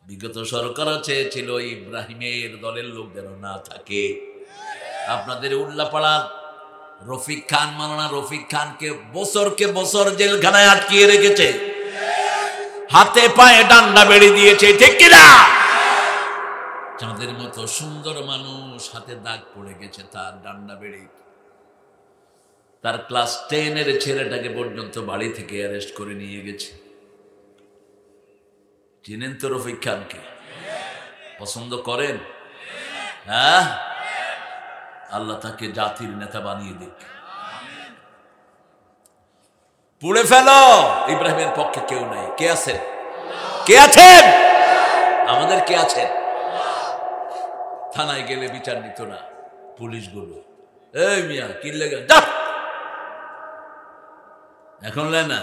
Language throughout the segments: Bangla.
বিগত সরকারও চেয়েছিল ইব্রাহিমের দলের লোক যেন না থাকে। আপনাদের উল্লাপাড়ার রফিক খান, মাওলানা রফিক খানকে বছরকে বছর জেলখানায় আটকিয়ে রেখেছে, হাতে পায়ে ডান্ডা বেড়ে দিয়েছে, ঠিক কিনা? চাঁদের মতো সুন্দর মানুষ হাতে দাগ পড়ে গেছে তার ডান্ডা বেড়ে। তার ক্লাস 10-এর ছেলেটাকে পর্যন্ত বাড়ি থেকে অ্যারেস্ট করে নিয়ে গেছে। চিনেন তো রফিক খানকে? পছন্দ করেন? হ্যাঁ, আল্লাহ তাকে জাতির নেতা বানিয়ে দিক। পুড়ে ফেলো, ইব্রাহিমের পক্ষে কেউ নাই। কে আছেন? কে আছেন? আমাদের কে আছেন? থানায় গেলে বিচার নিত না পুলিশগুলো। এই মিয়া কি লেগে এখন লে না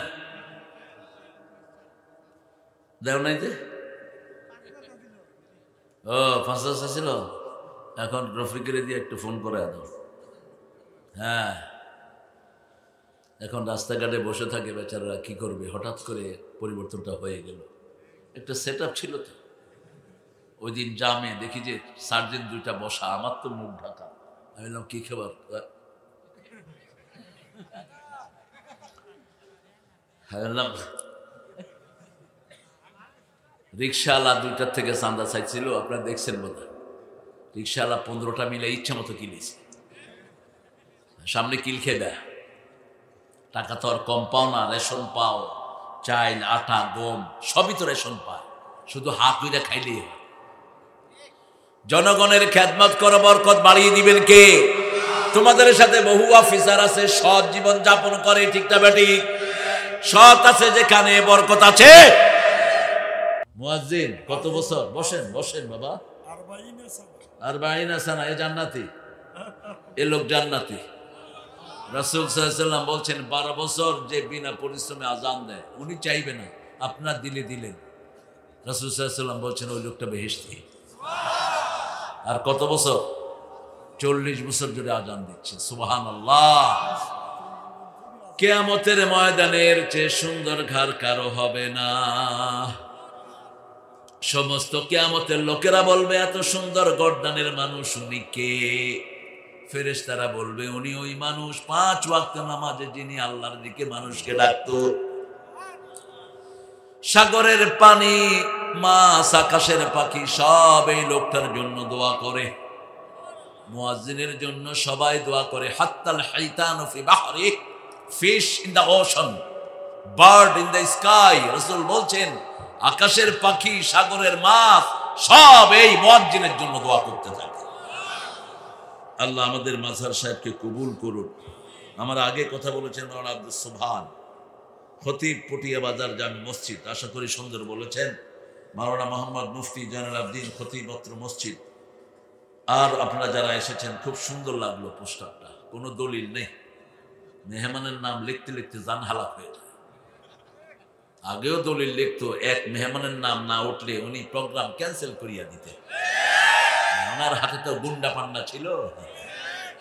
দেও নাই যে, ও 500 ছিল, এখন রফিকের দিয়ে একটু ফোন করে দাও। হ্যাঁ, এখন রাস্তাঘাটে বসে থাকে বেচারারা, কি করবে? হঠাৎ করে পরিবর্তনটা হয়ে গেল। একটা সেট আপ ছিল তো। ওই দিন জামে দেখি যে সার্জেন্ট দুইটা বসা, আমার তো মুখ ঢাকা। আমি বললাম কি খবর? রিক্সাওয়ালা 2টার থেকে চাঁদা চাইছিল, আপনারা দেখছেন বোধহয়। রিক্সাওয়ালা 15টা মিলে ইচ্ছা মতো কিনেছে, সামনে কিল খেয়ে দেয়। টাকা তো আর কম পাও না, রেশন পাও, চাল আটা গম সবই তো রেশন পায়, শুধু হাত ধুইরা খাইলেই হয়। জনগণের খেদমত করো, বরকত বাড়িয়ে দিবেন কে? তোমাদের সাথে বহু অফিসার আছে সৎ জীবন যাপন করে, ঠিক না বেঠিক? সৎ আছে যেখানে বরকত আছে। মুয়াজ্জিন কত বছর? বসেন বসেন বাবা। 40 সানা। এ জান্নাতি, এ লোক জান্নাতি। রাসূল সাল্লাল্লাহু আলাইহি ওয়াসাল্লাম বলছেন 12 বছর যে বিনা পরিশ্রমে আজান দেয়, উনি চাইবে না, আপনার দিলে দিলেন। রাসূল সাল্লাল্লাহু আলাইহি ওয়াসাল্লাম বলছেন ওই লোকটা বেহেশতি। আর কত বছর? 40 বছর ধরে আজান দিচ্ছে। সুবহানাল্লাহ। কিয়ামতের ময়দানের চেয়ে সুন্দর ঘর কারো হবে না। সমস্ত কিয়ামতের লোকেরা বলবে এত সুন্দর গর্দানের মানুষ উনি কে? ফেরেশতারা বলবে উনি ওই মানুষ 5 ওয়াক্ত নামাজে যিনি আল্লাহর দিকে মানুষকে ডাকতো। সাগরের পানি, মাছ, আকাশের পাখি সব এই লোকটার জন্য দোয়া করে। মুয়াজ্জিনের জন্য সবাই দোয়া করে। হাত্তাল হাইতানু ফি বাহরি, fish in the ocean, bird in the sky. রাসূল বলছেন আকাশের পাখি, সাগরের মাছ সব এই মুয়াজ্জিনের জন্য দোয়া করতে থাকে। আল্লাহ আমাদের মাঝহার সাহেবকে কবুল করুন। আমার আগে কথা বলেছেন মাওলানা আব্দুস সুবহান, খতিব, পটিয়া বাজার জামি মসজিদ। আশা করি সুন্দর বলেছেন। মাওলানা মোহাম্মদ মুফতি জয়নুল আবদিন, খতিব অত্র মসজিদ। আর আপনারা যারা এসেছেন, খুব সুন্দর লাগলো পোস্টারটা। কোনো দলিল নেই, মেহমানের নাম লিখতে লিখতে জান হালাক হয়ে যায়। আগেও দলিল লিখতো, এক মেহমানের নাম না উঠলে উনি প্রোগ্রাম ক্যান্সেল করিয়া দিতে। ওনার হাতে তো গুন্ডা পান্ডা ছিল,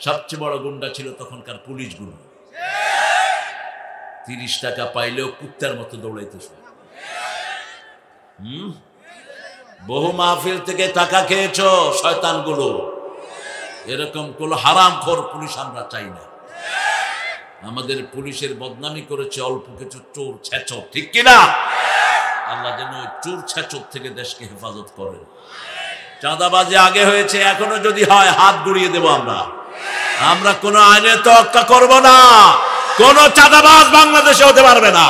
সবচেয়ে বড় গুন্ডা ছিল তখনকার পুলিশ গুন্ডা। 30 টাকা পাইলেও কুত্তার মতো দৌড়াইতে শুনে। বহু মাহফিল থেকে টাকা খেয়েছ শয়তানগুলো, এরকম কোন হারামখোর পুলিশ আমরা চাই না। আমাদের পুলিশের বদনামি করেছে অল্প কিছু চোর ছেচর, ঠিক কিনা? আল্লাহ যেন ওই চোর ছেচর থেকে দেশকে হেফাজত করেন। চাঁদাবাজি আগে হয়েছে, এখনো যদি হয় হাত গুড়িয়ে দেব আমরা। আমরা কোন আইনে তোয়াক্কা করব না। কোন চাঁদাবাজ বাংলাদেশে হতে পারবে না।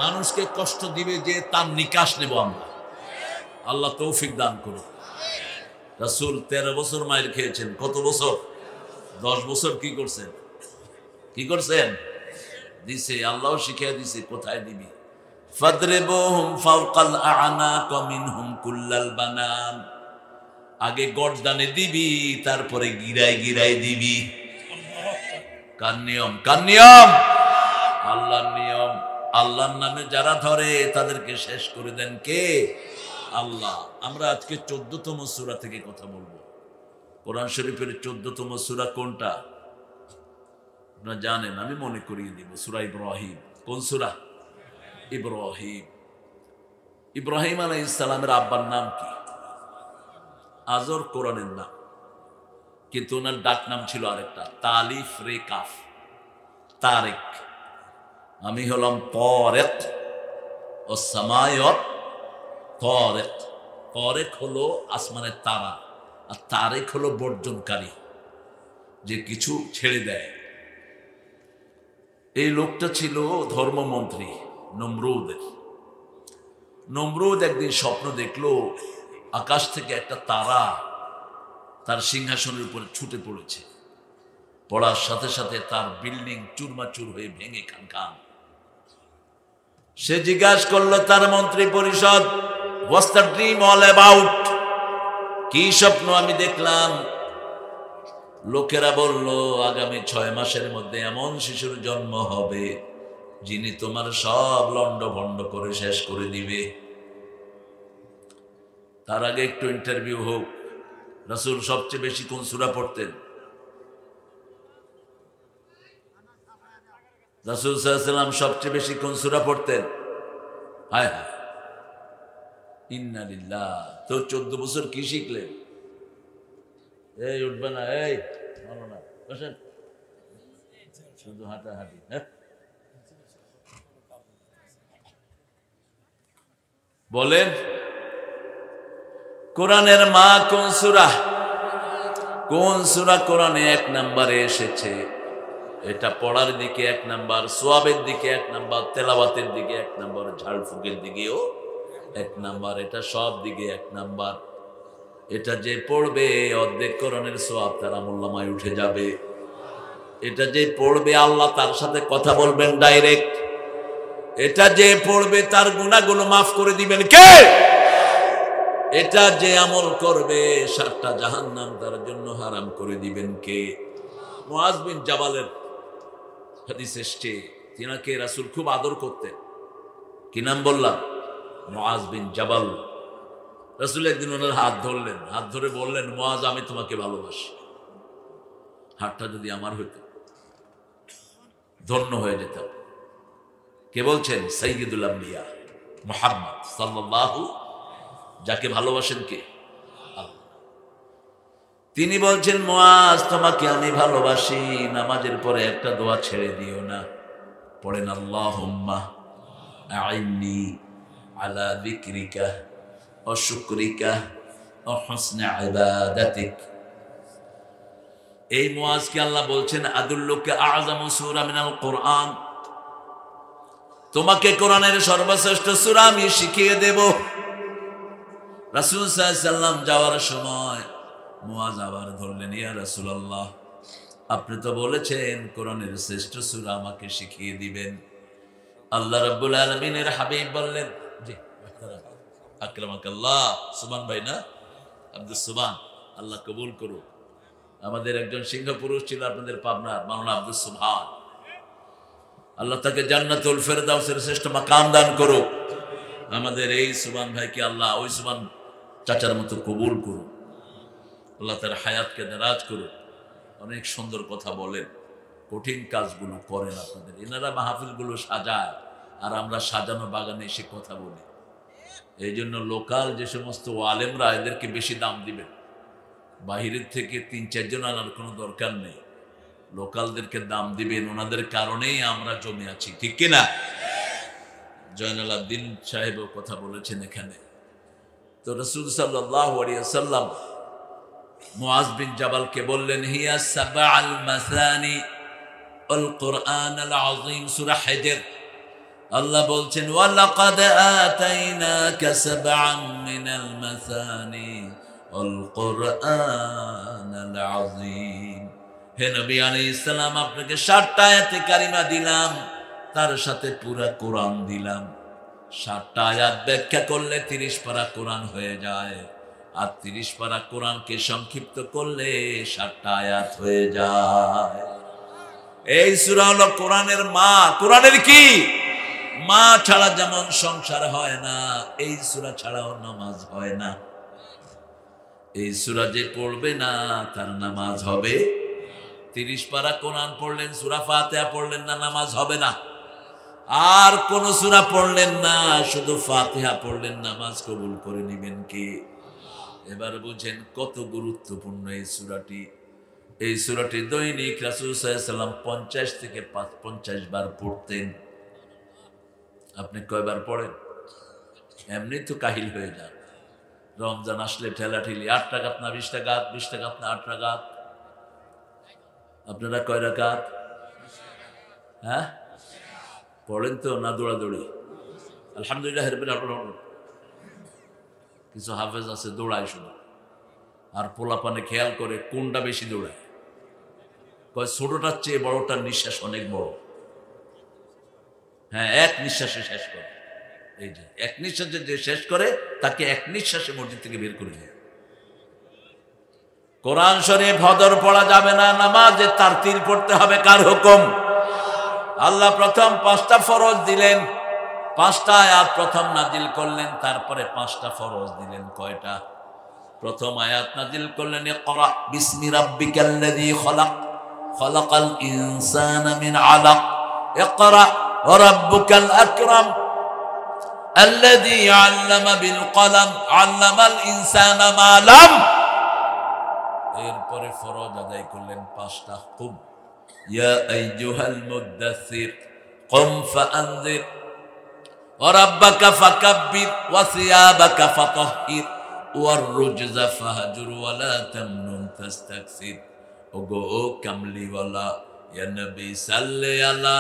মানুষকে কষ্ট দিবে যে তার নিকাশ নেব আমরা। আল্লাহ তৌফিক দান করুন। রাসূল 13 বছর মাইর খেয়েছেন। কত বছর? 10 বছর কি করছেন? কি করছেন? দিছে, আল্লাহ শিখিয়ে দিছে কোথায় দিবি। ফাদরিবুহুম ফাওকাল আ'নাক মিনহুম কুল্লাল বানান। আগে গর্দানে দিবি, তারপরে গিরায় গিরায় দিবি। কার নিয়ম? কার নিয়ম? আল্লাহর নিয়ম। আল্লাহর নামে যারা ধরে তাদেরকে শেষ করে দেন কে? আল্লাহ। আমরা আজকে 14তম সূরা থেকে কথা বলবো। কোরআন শরীফের 14তম সূরা কোনটা আপনারা জানেন? আমি মনে করিয়ে দিব। সূরা ইব্রাহিম। কোন সূরা? ইব্রাহিম। ইব্রাহিম আলাইহিস সালামের আব্বার নাম কি? আজর কোরআনের নাম, কিন্তু ওনার ডাক নাম ছিল আরেকটা, তালিফ রে কাফ, তারেক। আমি হলাম তরেক ও সামায়ত তরেক। তরেক হলো আসমানের তারা, আর তারেক হলো বর্জনকারী, যে কিছু ছেড়ে দেয়। এই লোকটা ছিল ধর্মমন্ত্রী নমরুদের। নমরুদ একদিন স্বপ্ন দেখলো আকাশ থেকে একটা তারা তার সিংহাসনের উপরে ছুটে পড়েছে। পড়ার সাথে সাথে তার বিল্ডিং চুরমাচুর হয়ে ভেঙে খান খান। সে জিজ্ঞাসা করলো তার মন্ত্রী পরিষদ, what's the dream all about? কি স্বপ্ন আমি দেখলাম? লোকেরা বলল, আগামী 6 মাসের মধ্যে এমন শিশুর জন্ম হবে যিনি তোমার সব লন্ডভন্ড করে শেষ করে দিবে। তার আগে একটু ইন্টারভিউ হোক। রাসূল সবচেয়ে বেশি কোন সূরা পড়তেন? রাসূল সাল্লাল্লাহু আলাইহি ওয়াসাল্লাম সবচেয়ে বেশি কোন সূরা পড়তেন? হায় হায়, ইন্না লিল্লাহ। তো 14 বছর কি শিখলেন? এই উঠবে না, এই ভালো না, বসেন, শুধু হাঁটাহাঁটি। হ্যাঁ, বলেন কোরআনের মা কোন সূরা? কোন সূরা কোরআনে 1 নম্বরে এসেছে? এটা পড়ার দিকে 1 নাম্বার, সোয়াবের দিকে 1 নাম্বার, তেলাওয়াতের দিকে 1 নাম্বার, ঝাড়ফুঁকের দিকেও 1 নাম্বার, এটা সব দিকে 1 নাম্বার। এটা যে পড়বে অর্ধেক কোরআনের সোয়াব তার আমলনামায় উঠে যাবে। এটা যে পড়বে আল্লাহ তার সাথে কথা বলবেন ডাইরেক্ট। এটা যে পড়বে তার গুনাহগুলো মাফ করে দিবেন কে? এটা যে আমল করবে 7টা জাহান্নাম তার জন্য হারাম করে দিবেন কে? মুআজ বিন জাবালের হাদিস এসছে, তিনাকে রাসূল খুব আদর করতেন। কি নাম বললাম? মুআজ বিন জাবাল। রাসূল একদিন ওনার হাত ধরলেন, হাত ধরে বললেন, মুআজ আমি তোমাকে ভালোবাসি। হাতটা যদি আমার হইতো ধন্য হয়ে যেতাম। কে বলছেন? সাইয়্যিদুল আম্বিয়া মুহাম্মদ সাল্লাল্লাহু, যাকে ভালোবাসেন কে? আল্লাহ। তিনি বলছেন, মুআজ তোমাকে আমি ভালোবাসি, নামাজের পরে একটা দোয়া ছেড়ে দিও না। পড়েন, আল্লাহুম্মা আইন্নি আলা যিকরিকা ওয়া শুকরিকা ওয়া হুসনি ইবাদাতিক। এই মুআজকে আল্লাহ বলছেন, আদুল্লুকা আ'যামু সূরা মিনাল কোরআন, তোমাকে কোরআনের সর্বশ্রেষ্ঠ সূরা আমি শিখিয়ে দেব। রাসূল সাল্লাল্লাহু আলাইহি ওয়াসাল্লাম যাওয়ার সময় মুআজ আবার ধরলেন, ইয়া রাসূলুল্লাহ, আপনি তো বলেছেন কোরআনের শ্রেষ্ঠ সূরা আমাকে শিখিয়ে দিবেন। আল্লাহ রাব্বুল আলামিনের হাবিব বললেন, জি আকরামাকাল্লাহ, সুবহান ভাই না, আব্দুস সুবহান, আল্লাহ কবুল করুন। আমাদের একজন সিংহ পুরুষ ছিল আপনাদের পাবনার, মাওলানা আব্দুস সুবহান, আল্লাহ তাকে জান্নাতুল ফেরদাউসের শ্রেষ্ঠ মাকাম দান করুক। আমাদের এই সুবহান ভাইকে আল্লাহ ওই সুবহান চাচার মতো কবুল করুন, আল্লাহ তার হায়াতকে দারাজ করুন। অনেক সুন্দর কথা বলেন, কঠিন কাজগুলো করেন আপনাদের। এনারা মাহফিলগুলো সাজায় আর আমরা সাজানো বাগানে এসে কথা বলি। এই জন্য লোকাল যে সমস্ত আলেমরা, এদেরকে বেশি দাম দিবেন। বাহিরের থেকে 3-4 জন আনার কোনো দরকার নেই, লোকালদেরকে দাম দিবেন। ওনাদের কারণেই আমরা জমে আছি, ঠিক কিনা? জয়নাল আবদিন সাহেবও কথা বলেছেন এখানে। তো রাসূল সাল্লাল্লাহু আলাইহি ওয়াসাল্লাম মুআজ বিন জাবালকে বললেন, হিয়া সাবআল মাসানি আল কুরআন আল আযীম, সূরা হিজর। আল্লাহ বলছেন, ওয়া লাকাদ আতাইনাকা সাবআন মিনাল মাসানি আল কুরআন আল আযীম। হে নবী আলাইহিস সালাম, আপনাকে 7টা আয়াতে কারিমা দিলাম, তার সাথে পুরা কোরআন দিলাম। 7টা আয়াত ব্যাখ্যা করলে 30 পারা কোরআন হয়ে যায়, আর 30 পারা কোরআনকে সংক্ষিপ্ত করলে 7টা আয়াত হয়ে যায়। এই সূরা হলো কোরআনের মা। কোরআনের কি মা ছাড়া যেমন সংসার হয় না, এই সূরা ছাড়াও নামাজ হয় না। এই সূরা যে পড়বে না তার নামাজ হবে। 30 পারা কোরআন পড়লেন, সূরা ফাতিহা পড়লেন না, নামাজ হবে না। আর কোন সূরা পড়লেন না, শুধু ফাতিহা পড়লেন, নামাজ কবুল করে নেবেন কি? এবার বুঝেন কত গুরুত্বপূর্ণ এই সূরাটি। এই সূরাটি দৈনিক রাসূল সাল্লাল্লাহু আলাইহি ওয়াসাল্লাম 50 থেকে 50 বার পড়তেন। আপনি কয়বার পড়েন? এমনি তো কাহিল হয়ে যান। রমজান আসলে ঠেলাঠেলি 8 রাকাত না 20 রাকাত, 20 রাকাত না 8 রাকাত। আপনারা কয় রাকাত? হ্যাঁ পড়েন তো না দৌড়াদৌড়ি? আলহামদুলিল্লাহ রাব্বিল আলামিন। কিছু হাফেজ আছে দৌড়ায় শুধু, আর পোলাপানে খেয়াল করে কোনটা বেশি দৌড়ায়। কয় ছোটটার চেয়ে বড়টার নিঃশ্বাস অনেক বড়। হ্যাঁ, এক নিঃশ্বাসে শেষ করে। এই যে এক নিঃশ্বাসে যে শেষ করে তাকে এক নিঃশ্বাসে মসজিদ থেকে বের করে দেয়। কোরআন শরীফ হদর পড়া যাবে না, নামাজে তারতিল পড়তে হবে। কার হুকুম? আল্লাহ প্রথম 5টা ফরজ দিলেন, 5টা আয়াত প্রথম নাজিল করলেন, তারপরে 5টা ফরজ দিলেন। কয়টা? প্রথম আয়াত নাজিল করলেন ইকরা বিসমি রাব্বিকাল্লাযী খলাক খলাকাল ইনসানা মিন আলাক ইকরা ওয়া রাব্বুকাল আকরাম আল্লাযী আল্লামা বিল কলম আল্লামাল ইনসানা মা লাম। এরপরে ফরজ আদায় করলেন 5টা। কুম ইয়া আইয়ুহাল মুদ্দাসসির কুম ফাআনজির ওয়া রাব্বাকা ফাকাব্বির ওয়া সিয়াবাকা ফাতাহহির ওয়ার রুজজা ফাহজুর ওয়া লা তামনুন তাস্তাকসির। ওগো কামলিওয়ালা ইয়া নবী সাল্লি আলা,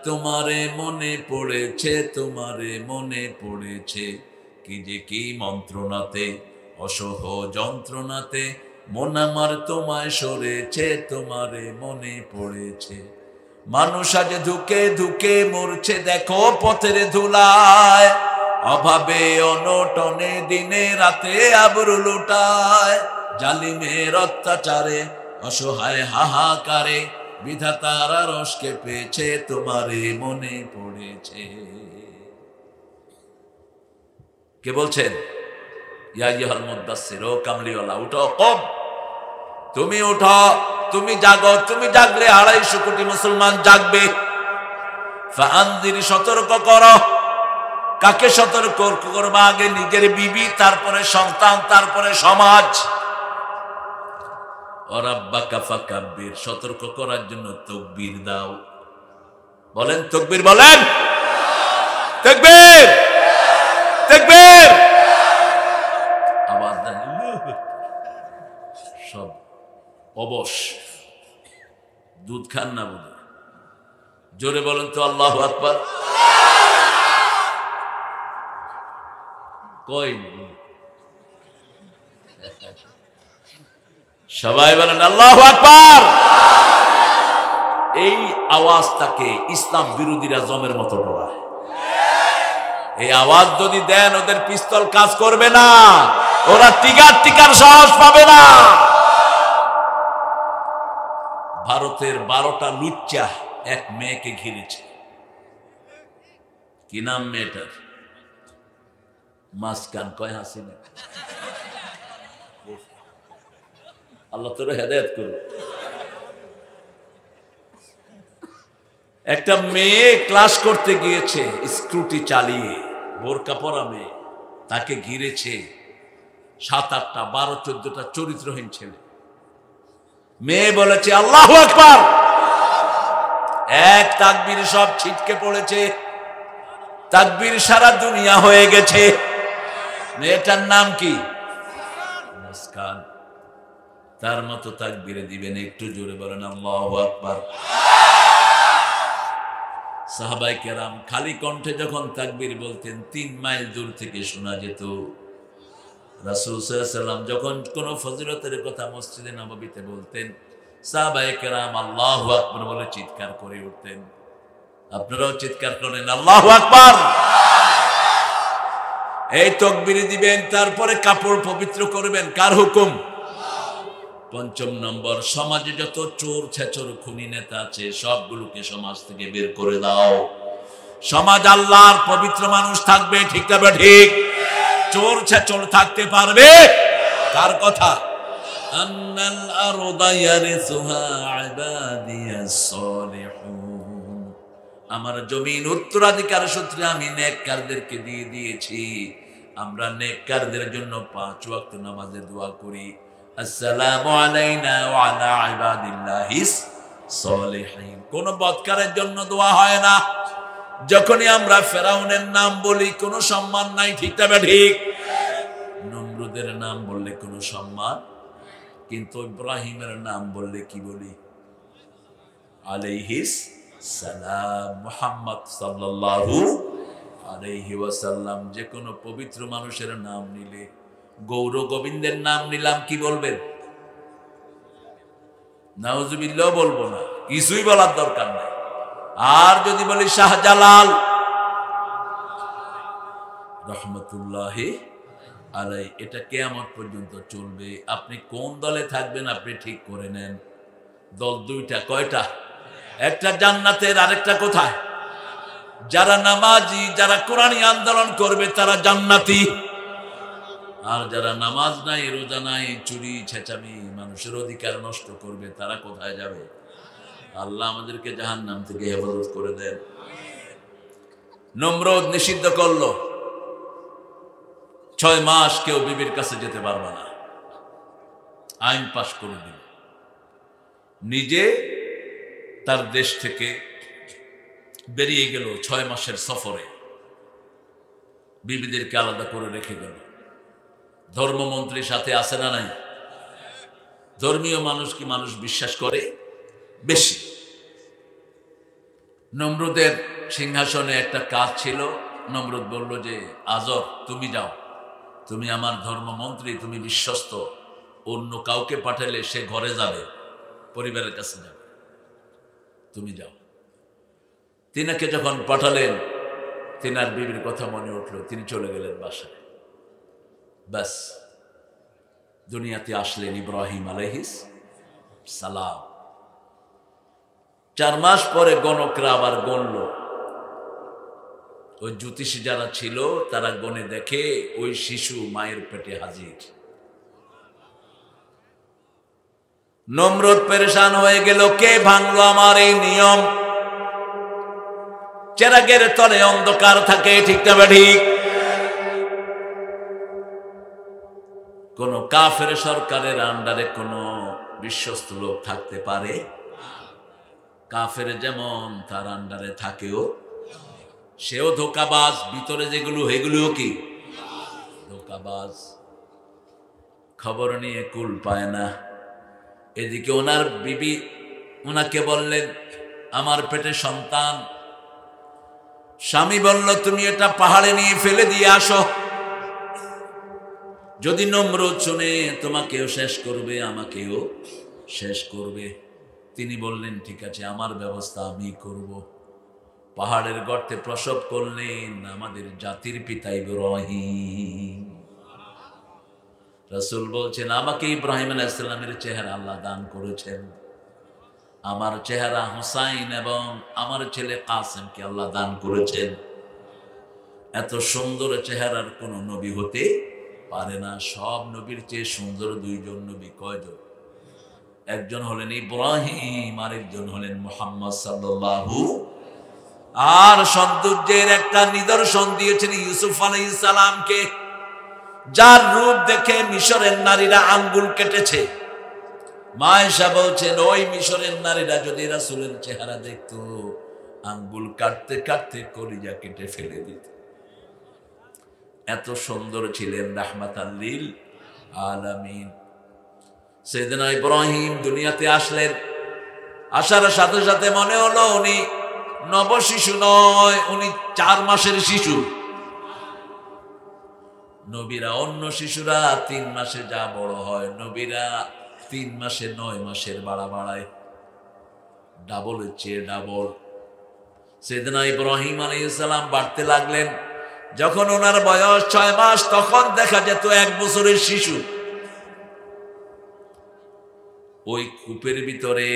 তোমারে মনে পড়েছে, তোমারে মনে পড়েছে কি যে কি মন্ত্রণাতে, অসহ যন্ত্রণাতে মন আমার তোমায় সরেছে, তোমারে মনে পড়েছে। মানুষ আজ ধুকে ধুকে মরছে দেখো পথের ধুলায়, অভাবে অনটনে দিনে রাতে আবরু লুটায়, জালিমের অত্যাচারে অসহায় হাহাকারে বিধাতার রসকে পেয়েছে, তোমারে মনে পড়েছে। কে বলছেন? ইয়া আইয়ুহাল মুদ্দাসসির, ও কামলিওয়ালা উঠো, কম তুমি উঠো, তুমি জাগো। তুমি জাগলে 250 কোটি মুসলমান জাগবে। ফাআনজির, সতর্ক করো। কাকে সতর্ক করবা? আগে নিজের বিবি, তারপরে সন্তান, তারপরে সমাজ। ওয়া রাব্বাকা ফাকাব্বির, সতর্ক করার জন্য তাকবীর দাও। বলেন তাকবীর, বলেন তাকবীর, তাকবীর। আওয়াজ দেন। সব অবশ, দুধ খান না বোধ। জোরে বলেন তো আল্লাহু আকবার। কই সবাই বলেন আল্লাহু আকবার। এই আওয়াজটাকে ইসলাম বিরোধীরা জমের মতো ডরায়। এই আওয়াজ যদি দেন ওদের পিস্তল কাজ করবে না, ওরা টিকার সাহস পাবে না। ভারতের 12টা লুচ্চা এক মেয়েকে ঘিরেছে। কি নাম মেয়েটার? মাসকান কয় হাসিনা। আল্লাহ তোর হেদায়েত করুন। একটা মেয়ে ক্লাস করতে গিয়েছে স্কুটি চালিয়ে, বোরকা পরা মেয়ে, তাকে ঘিরেছে 7-8টা 12-14টা চরিত্রহীন ছেলে। মেয়ে বলেছে আল্লাহু আকবার, এক তাকবীর সব ছিটকে পড়েছে, তাকবীর সারা দুনিয়া হয়ে গেছে। মেয়েটার নাম কি? মুস্কান। তার মতো তাকবীরে দিবেন, একটু জোরে বলেন আল্লাহু আকবার। সাহাবায়ে কেরাম খালি কণ্ঠে যখন তাকবীর বলতেন 3 মাইল দূর থেকে শোনা যেত। রাসূল সাল্লাল্লাহু আলাইহি ওয়াসাল্লাম যখন কোন ফজিলতের কথা মসজিদে নববীতে বলতেন, সাহাবায়ে কেরাম আল্লাহু আকবার বলে চিৎকার করে উঠতেন। আপনারাও চিৎকার করেন আল্লাহু আকবার। এই তাকবীর দিবেন, তারপরে কাপড় পবিত্র করবেন। কার হুকুম? 5 নম্বর, সমাজে যত চোর ছেচর খুনি নেতা আছে সবগুলোকে সমাজ থেকে বের করে দাও। সমাজ আল্লাহর পবিত্র মানুষ থাকবে, ঠিক না ঠিক? চোর ছেচর থাকতে পারবে? কার কথা? আন্নাল আরদা ইয়ারিসুহা ইবাদিয়াস সালিহুন আমার জমিন উত্তরাধিকার সূত্রে আমি নেককারদেরকে দিয়ে দিয়েছি। আমরা নেককারদের জন্য 5 ওয়াক্ত নামাজে দোয়া করি, আসসালামু আলাইনা ওয়া আলা ইবাদিল্লাহিস সলিহিন। কোন বদকারের জন্য দোয়া হয় না। যখনই আমরা ফেরাউনের নাম বলি কোনো সম্মান নাই, ঠিক না ঠিক? নমরুদের নাম বললে কোনো সম্মান, কিন্তু ইব্রাহিমের নাম বললে কি বলি? আলাইহিস সালাম। মুহাম্মদ সাল্লাল্লাহু আলাইহি ওয়াসাল্লাম। যে কোনো পবিত্র মানুষের নাম নিলে, গৌর গোবিন্দের নাম নিলাম, কি বলবেন? নাউজুবিল্লাহ বলবো না, কিছুই বলার দরকার নাই। আর যদি বলি শাহজালাল রহমতুল্লাহি আলাই, এটা কিয়ামত পর্যন্ত চলবে। আপনি কোন দলে থাকবেন আপনি ঠিক করে নেন। দল দুইটা, কয়টা? একটা জান্নাতের, আরেকটা কোথায়? যারা নামাজি, যারা কোরআনী আন্দোলন করবে তারা জান্নাতি। আর যারা নামাজ নাই, রোজা নাই, চুরি ছেঁচামি, মানুষের অধিকার নষ্ট করবে, তারা কোথায় যাবে? আল্লাহ আমাদেরকে জাহান্নাম থেকে হেফাজত করে দেন। নমরুদ নিষিদ্ধ করলো, 6 মাস কেউ বিবির কাছে যেতে পারবে না, আইন পাশ করে দিল। নিজে তার দেশ থেকে বেরিয়ে গেল 6 মাসের সফরে, বিবিদেরকে আলাদা করে রেখে গেল। ধর্মমন্ত্রীর সাথে আছে না নাই? ধর্মীয় মানুষ কি মানুষ বিশ্বাস করে বেশি। নমরুদের সিংহাসনে একটা কাজ ছিল। নমরুদ বলল যে আজব, তুমি যাও, তুমি আমার ধর্মমন্ত্রী, তুমি বিশ্বস্ত, অন্য কাউকে পাঠালে সে ঘরে যাবে, পরিবারের কাছে যাবে, তুমি যাও। তিনাকে যখন পাঠালেন, তিনার বিবির কথা মনে উঠলো, তিনি চলে গেলেন বাসায়। ব্যাস, দুনিয়াতে আসলেন ইব্রাহিম আলাইহিস সালাম। 4 মাস পরে গণকরা আবার গণল। ওই জ্যোতিষী যারা ছিল তারা গণে দেখে ওই শিশু মায়ের পেটে হাজির। নমরুদ পেরেশান হয়ে গেল, কে ভাঙলো আমার এই নিয়ম? চেরাগের তলে অন্ধকার থাকে, ঠিক না ঠিক? কোন কাফের সরকারের আন্ডারে কোন বিশ্বস্ত লোক থাকতে পারে? কাফের যেমন তার আন্ডারে থাকেও, সেও ধোকাবাজ। ভিতরে যেগুলো, এগুলোও কি ধোকাবাজ। খবর নিয়ে কুল পায় না। এদিকে ওনার বিবি ওনাকে বললেন, আমার পেটে সন্তান। স্বামী বলল, তুমি এটা পাহাড়ে নিয়ে ফেলে দিয়ে আসো, যদি নমরুদ শুনে তোমাকেও শেষ করবে, আমাকেও শেষ করবে। তিনি বললেন, ঠিক আছে, আমার ব্যবস্থা আমি করব। পাহাড়ের গর্তে প্রসব করলেন আমাদের জাতির পিতা ইব্রাহিম। রাসূল বলছেন, আমাকে ইব্রাহিম আলাইহিস সালামের চেহারা আল্লাহ দান করেছেন, আমার চেহারা হুসাইন এবং আমার ছেলে কাসেমকে আল্লাহ দান করেছেন। এত সুন্দর চেহারার কোন নবী হতে পারে না। সব নবীর চেয়ে সুন্দর 2 জন নবী। কয়জন? একজন হলেন ইব্রাহিম, আরেকজন হলেন মুহাম্মদ সাল্লাল্লাহু। আর সৌন্দর্যের একটা নিদর্শন দিয়েছেন ইউসুফ আলাইহিস সালামকে, যার রূপ দেখে মিশরের নারীরা আঙ্গুল কেটেছে। মা আয়েশা বলছেন, ওই মিশরের নারীরা যদি রাসূলের চেহারা দেখতো, আঙ্গুল কাটতে কাটতে কলিজা কেটে ফেলে দিত। এত সুন্দর ছিলেন, রাহমাতাল লিল আলামিন। সাইয়েদনা ইব্রাহিম দুনিয়াতে আসলেন। আসার সাথে সাথে মনে হলো উনি নবশিশু নয়, উনি 4 মাসের শিশু। নবীরা, অন্য শিশুরা 3 মাসে যা বড় হয়, নবীরা 3 মাসে 9 মাসের বাড়ায়, ডাবলের চেয়ে ডাবল। সাইয়েদনা ইব্রাহিম আলাইহিস সালাম বাড়তে লাগলেন। যখন ওনার বয়স 6 মাস, তখন দেখা যেত 1 বছরের শিশু। ওই কূপের ভিতরে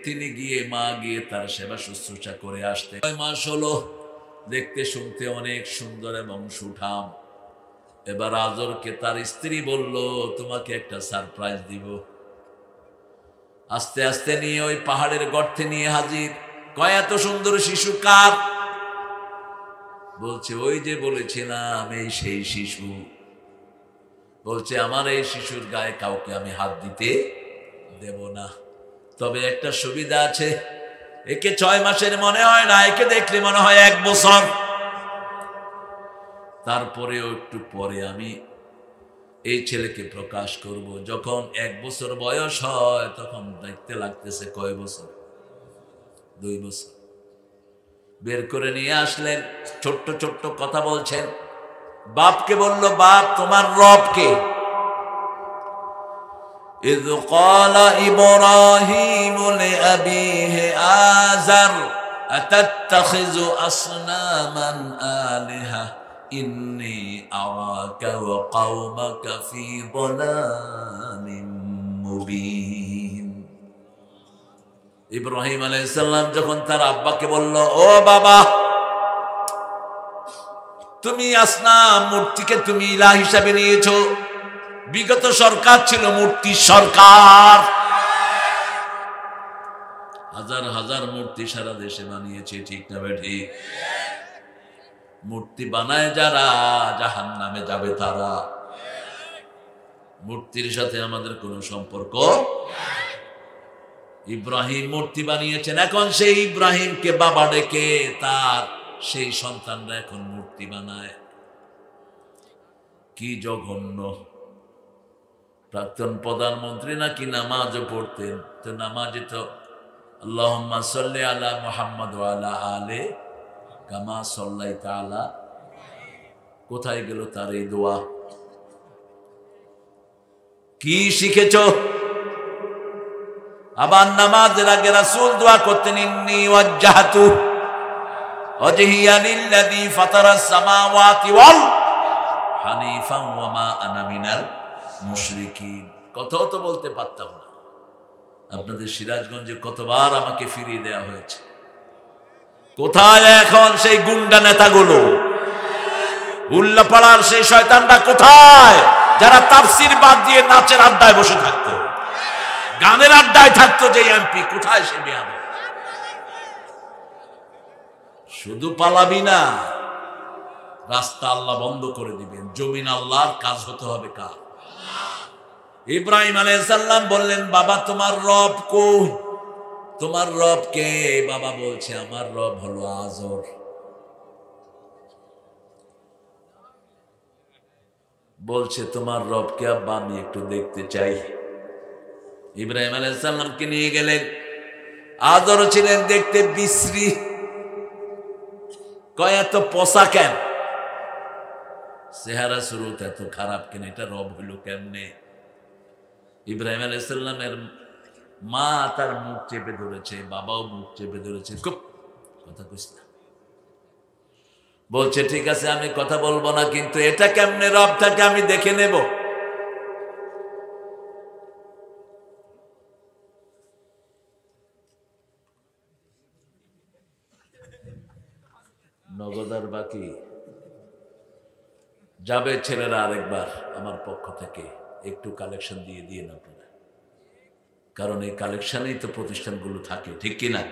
তিনি গিয়ে, মা গিয়ে তার সেবা শুশ্রূষা করে আসতে। 6 মাস হলো, দেখতে শুনতে অনেক সুন্দর এবং সুঠাম। এবার আজরকে তার স্ত্রী বলল, তোমাকে একটা সারপ্রাইজ দিব। আস্তে আস্তে নিয়ে ওই পাহাড়ের গর্তে নিয়ে হাজির। কয় এত সুন্দর শিশু কার? বলছে ওই যে বলেছিলাম এই সেই শিশু। বলছে আমার এই শিশুর গায়ে কাউকে আমি হাত দিতে দেব না, তবে একটা সুবিধা আছে, একে 6 মাসের মনে হয় না, একে দেখলে মনে হয় 1 বছর। তারপরেও একটু পরে আমি এই ছেলেকে প্রকাশ করব। যখন 1 বছর বয়স হয় তখন দেখতে লাগতেছে কয় বছর? 2 বছর। বের করে নিয়ে আসলেন, ছোট্ট ছোট্ট কথা বলছেন। বাপকে বলল, বাপ তোমার রব কে? إذ قال إبراهيم لأبيه آزر أتتخذ أصناما آلهة إني أراك وقومك في ضلال مبين। ইব্রাহিম আলাইহিস সালাম যখন তার আব্বাকে বলল, ও বাবা, তুমি আসনাম মূর্তিকে তুমি ইলাহ হিসাবে নিয়েছো। বিগত সরকার ছিল মূর্তি সরকার, হাজার হাজার মূর্তি সারা দেশে বানিয়েছে, ঠিক না ঠিক? মূর্তি বানায় যারা জাহান্নামে যাবে তারা। মূর্তির সাথে আমাদের কোনো সম্পর্ক। ইব্রাহিম মূর্তি বানিয়েছেন, এখন সেই ইব্রাহিমকে বাবা ডেকে তার সেই সন্তানরা এখন মূর্তি বানায়। কি জঘন্য! প্রাক্তন প্রধানমন্ত্রী নাকি নামাজও পড়তেন, তো নামাজে তো আল্লাহুম্মা সাল্লি আলা মুহাম্মাদ ওয়া আলা আলে কামা সাল্লাইতা আলা। কোথায় গেল তার এই দোয়া? কি শিখেছ? আবার নামাজের আগে রাসূল দোয়া করতেন, ইন্নী ওয়াজ্জাহতু ওয়াজহিয়া লিল্লাযী ফাতারাস সামাওয়াতি ওয়াল হানিফান ওয়া মা আনা মিনাল মুশরিকিন। কথাও তো বলতে পারতাম না। আপনাদের সিরাজগঞ্জে কতবার আমাকে ফিরিয়ে দেওয়া হয়েছে। কোথায় এখন সেই গুন্ডা নেতাগুলো? উল্লাপাড়ার সেই শয়তানরা কোথায়, যারা তাফসীর বাদ দিয়ে নাচের আড্ডায় বসে থাকতো, গানের আড্ডায় থাকতো? যে এমপি কোথায় সে? বেয়াদব। শুধু পালাবি না, রাস্তা আল্লাহ বন্ধ করে দিবেন। জমিন আল্লাহর, কাজ হতে হবে কার? ইব্রাহিম আলাইহিস সালাম বললেন, বাবা তোমার রব কই? তোমার রব কে? বাবা বলছে, আমার রব হলো আজর। বলছে, তোমার রবকে আব্বা আমি একটু দেখতে চাই। ইব্রাহিম আলাইহিস সালামকে নিয়ে গেলেন। আজর ছিলেন দেখতে বিশ্রী। কয় এত পচা কেন? চেহারা সুরত এত খারাপ কেন? এটা রব হইল কেমনে? ইব্রাহিম আলাইহিস সালামের মা তার মুখ চেপে ধরেছে, বাবাও মুখ চেপে ধরেছে। খুব কথা কইস না। বলছে, ঠিক আছে আমি কথা বলবো না, কিন্তু এটা কেমনে রব থাকে আমি দেখে নেব। নগদার বাকি যাবে ছেলেরা, আরেকবার আমার পক্ষ থেকে একটু কালেকশন দিয়ে দিন আপনারা, কারণ এই কালেকশনেই তো প্রতিষ্ঠানগুলো থাকে, ঠিক কিনা?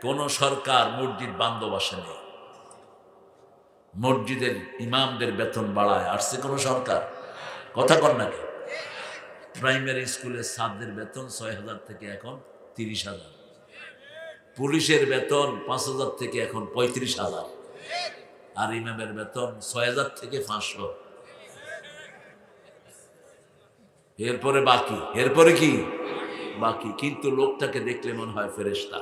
কোন সরকার মসজিদ বান্ধবাসে নেই, মসজিদের ইমামদের বেতন বাড়ায় আসছে কোন সরকার? কথা কর নাকি? প্রাইমারি স্কুলের ছাত্রদের বেতন ৬,০০০ থেকে এখন ৩০,০০০, পুলিশের বেতন ৫,০০০ থেকে এখন ৩৫,০০০, আর ইমামের বেতন ৬,০০০ থেকে ৫০০। এরপরে বাকি, এরপরে কি বাকি? কিন্তু লোকটাকে দেখলে মনে হয় ফেরেশতা,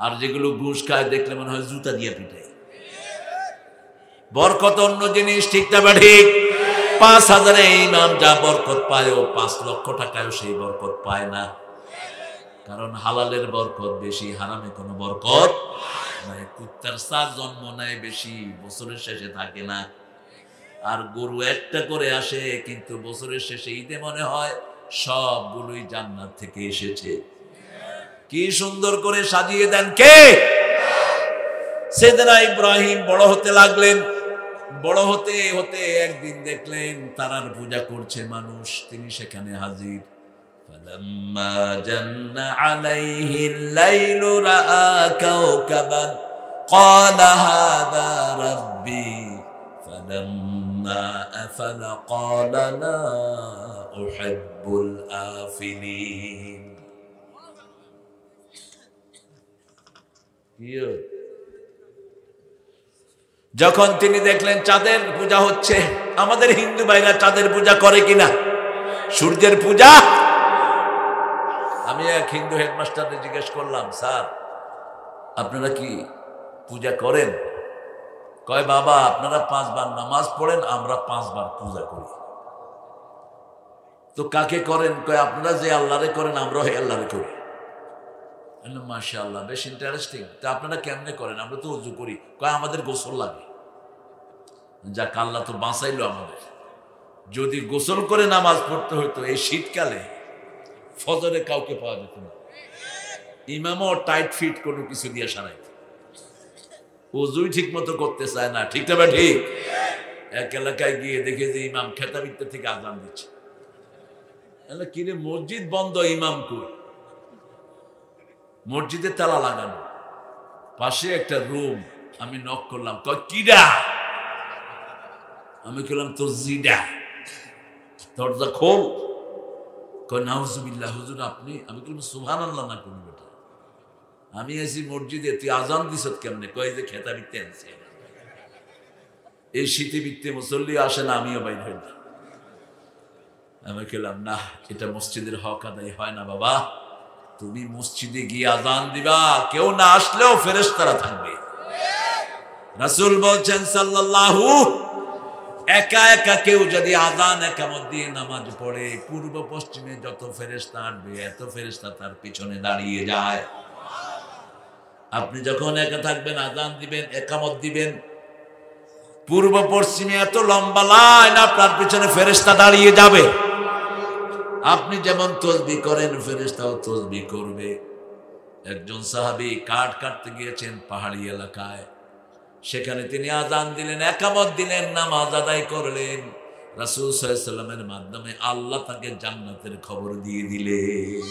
আর যেগুলো ঘুষ খায় দেখলে মনে হয় জুতা দিয়ে পিটায়। বরকত অন্য জিনিস, ঠিক না ঠিক? ৫,০০০ ইমাম যা বরকত পায়, ও ৫ লক্ষ টাকায়ও সেই বরকত পায় না। কারণ হালালের বরকত বেশি, হারামে কোনো বরকত নাই। কুত্তার সার জন্ম নেয় বেশি, বছরের শেষে থাকে না। আর গরু একটা করে আসে, কিন্তু বছরের শেষে ঈদে মনে হয় সবগুলোই জান্নাত থেকে এসেছে। কি সুন্দর করে সাজিয়ে দেন কে? সাইয়েদনা ইব্রাহিম বড় হতে লাগলেন। বড় হতে হতে একদিন দেখলেন তারার পূজা করছে মানুষ, তিনি সেখানে হাজির। فلما جن عليه الليل رأى كوكبا قال هذا ربي فلما أفل قال لا أحب الآفلين যখন তিনি দেখলেন চাঁদের পূজা হচ্ছে, আমাদের হিন্দু ভাইরা চাঁদের পূজা করে কিনা, সূর্যের পূজা। আমি এক হিন্দু হেডমাস্টারকে জিজ্ঞেস করলাম, স্যার আপনারা কি পূজা করেন? কয় বাবা আপনারা 5 বার নামাজ পড়েন, আমরা 5 বার পূজা করি। তো কাকে করেন? কয় আপনারা যে আল্লাহরে করেন আমরাও হে আল্লাহরে করি। মাশাআল্লাহ, বেশ ইন্টারেস্টিং। তা আপনারা কেমনে করেন? আমরা তো ওযু করি। কয় আমাদের গোসল লাগে। যাক, আল্লাহ তো বাঁচাইলো আমাদের। যদি গোসল করে নামাজ পড়তে হতো এই শীতকালে, ফজরে কাউকে পাওয়া যেত না, ইমামও টাইট ফিট কোনো কিছু দিয়ে সারাইত, ওযুই ঠিক মতো করতে চায় না। ঠিক না ঠিক? এক এলাকায় গিয়ে দেখে যে ইমাম খেতাবিত্তে থেকে আজান দিচ্ছে। কিরে মসজিদ বন্ধ, ইমাম কই? মসজিদে তালা লাগানো, পাশে একটা রুম। আমি নক করলাম, কয় কিডা? আমি বললাম তোর জিডা, দরজা খোল। কয় নাউজুবিল্লাহ হুজুর আপনি? আমি বললাম সুবহানাল্লাহ না কোন বেটা, আমি আছি মসজিদে, তুই আজান দিছত কেমনে? কয় যে খেতাবিত্তে আনছে। এই শীতে বিত্তে মুসল্লি আসে না, আমিও বাইর হই না। আমি বললাম না, এটা মসজিদের হক আদায় হয় না বাবা। তুমি মসজিদে গিয়ে আজান দিবা, কেউ না আসলেও ফেরেশতারা থাকবে। রাসূল বলছেন সাল্লাল্লাহু, একা একা কেউ যদি আজান একামত দিয়ে নামাজ পড়ে, পূর্ব পশ্চিমে যত ফেরেশতা আসবে এত ফেরেশতা তার পিছনে দাঁড়িয়ে যায়। আপনি যখন একা থাকবেন, আজান দিবেন, একামত দিবেন, পূর্ব পশ্চিমে এত লম্বা লাইন আপনার পিছনে ফেরেশতা দাঁড়িয়ে যাবে। আপনি যেমন তসবিহ করেন ফেরেশতাও তসবিহ করবে। একজন সাহাবী কাঠ কাটতে গিয়েছেন পাহাড়ি এলাকায়, সেখানে তিনি আজান দিলেন, একামত দিলেন, নামাজ আদায় করলেন। রাসূল সাল্লাল্লাহু আলাইহি ওয়াসাল্লামের মাধ্যমে আল্লাহ তাকে জান্নাতের খবর দিয়ে দিলেন।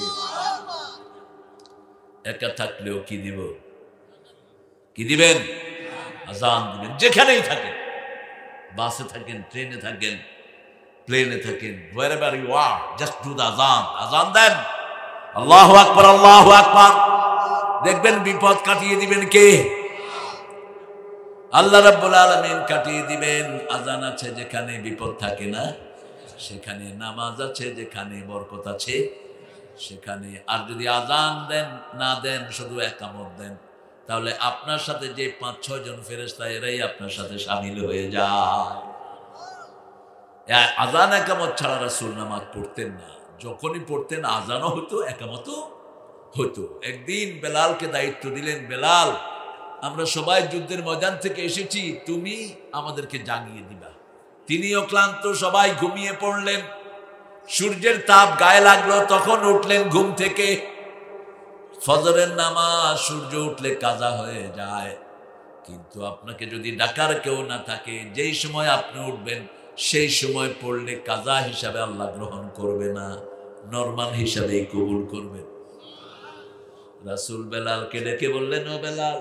একা থাকলেও কি দিব? কি দিবেন? আজান দিবেন। যেখানেই থাকেন, বাসে থাকেন, ট্রেনে থাকেন, প্লেনে থাকেন, wherever you are, just do the azan. আজান দেন, আল্লাহু আকবার, আল্লাহু আকবার। দেখবেন বিপদ কাটিয়ে দিবেন কে? আল্লাহ রাব্বুল আলামিন কাটিয়ে দিবেন। আজান আছে যেখানে বিপদ থাকে না সেখানে, নামাজ আছে যেখানে বরকত আছে সেখানে। আর যদি আজান দেন না দেন, শুধু একামত দেন, তাহলে আপনার সাথে যে 5-6 জন ফেরেশতা এরাই আপনার সাথে শামিল হয়ে যায়। আজান একামত ছাড়া রাসূল নামাজ পড়তেন না। যখনই পড়তেন আজানও হতো, একামতও হতো। একদিন বেলালকে দায়িত্ব দিলেন, বেলাল আমরা সবাই যুদ্ধের ময়দান থেকে এসেছি, তুমি আমাদেরকে জাগিয়ে দিবা। তিনিও ক্লান্ত, সবাই ঘুমিয়ে পড়লেন। সূর্যের তাপ গায়ে লাগলো, তখন উঠলেন ঘুম থেকে। ফজরের নামাজ সূর্য উঠলে কাজা হয়ে যায়, কিন্তু আপনাকে যদি ডাকার কেউ না থাকে, যেই সময় আপনি উঠবেন সেই সময় পড়লে কাজা হিসাবে আল্লাহ গ্রহণ করবে না, নরমাল হিসাবেই কবুল করবেন। রাসূল বেলালকে ডেকে বললেন, ও বেলাল,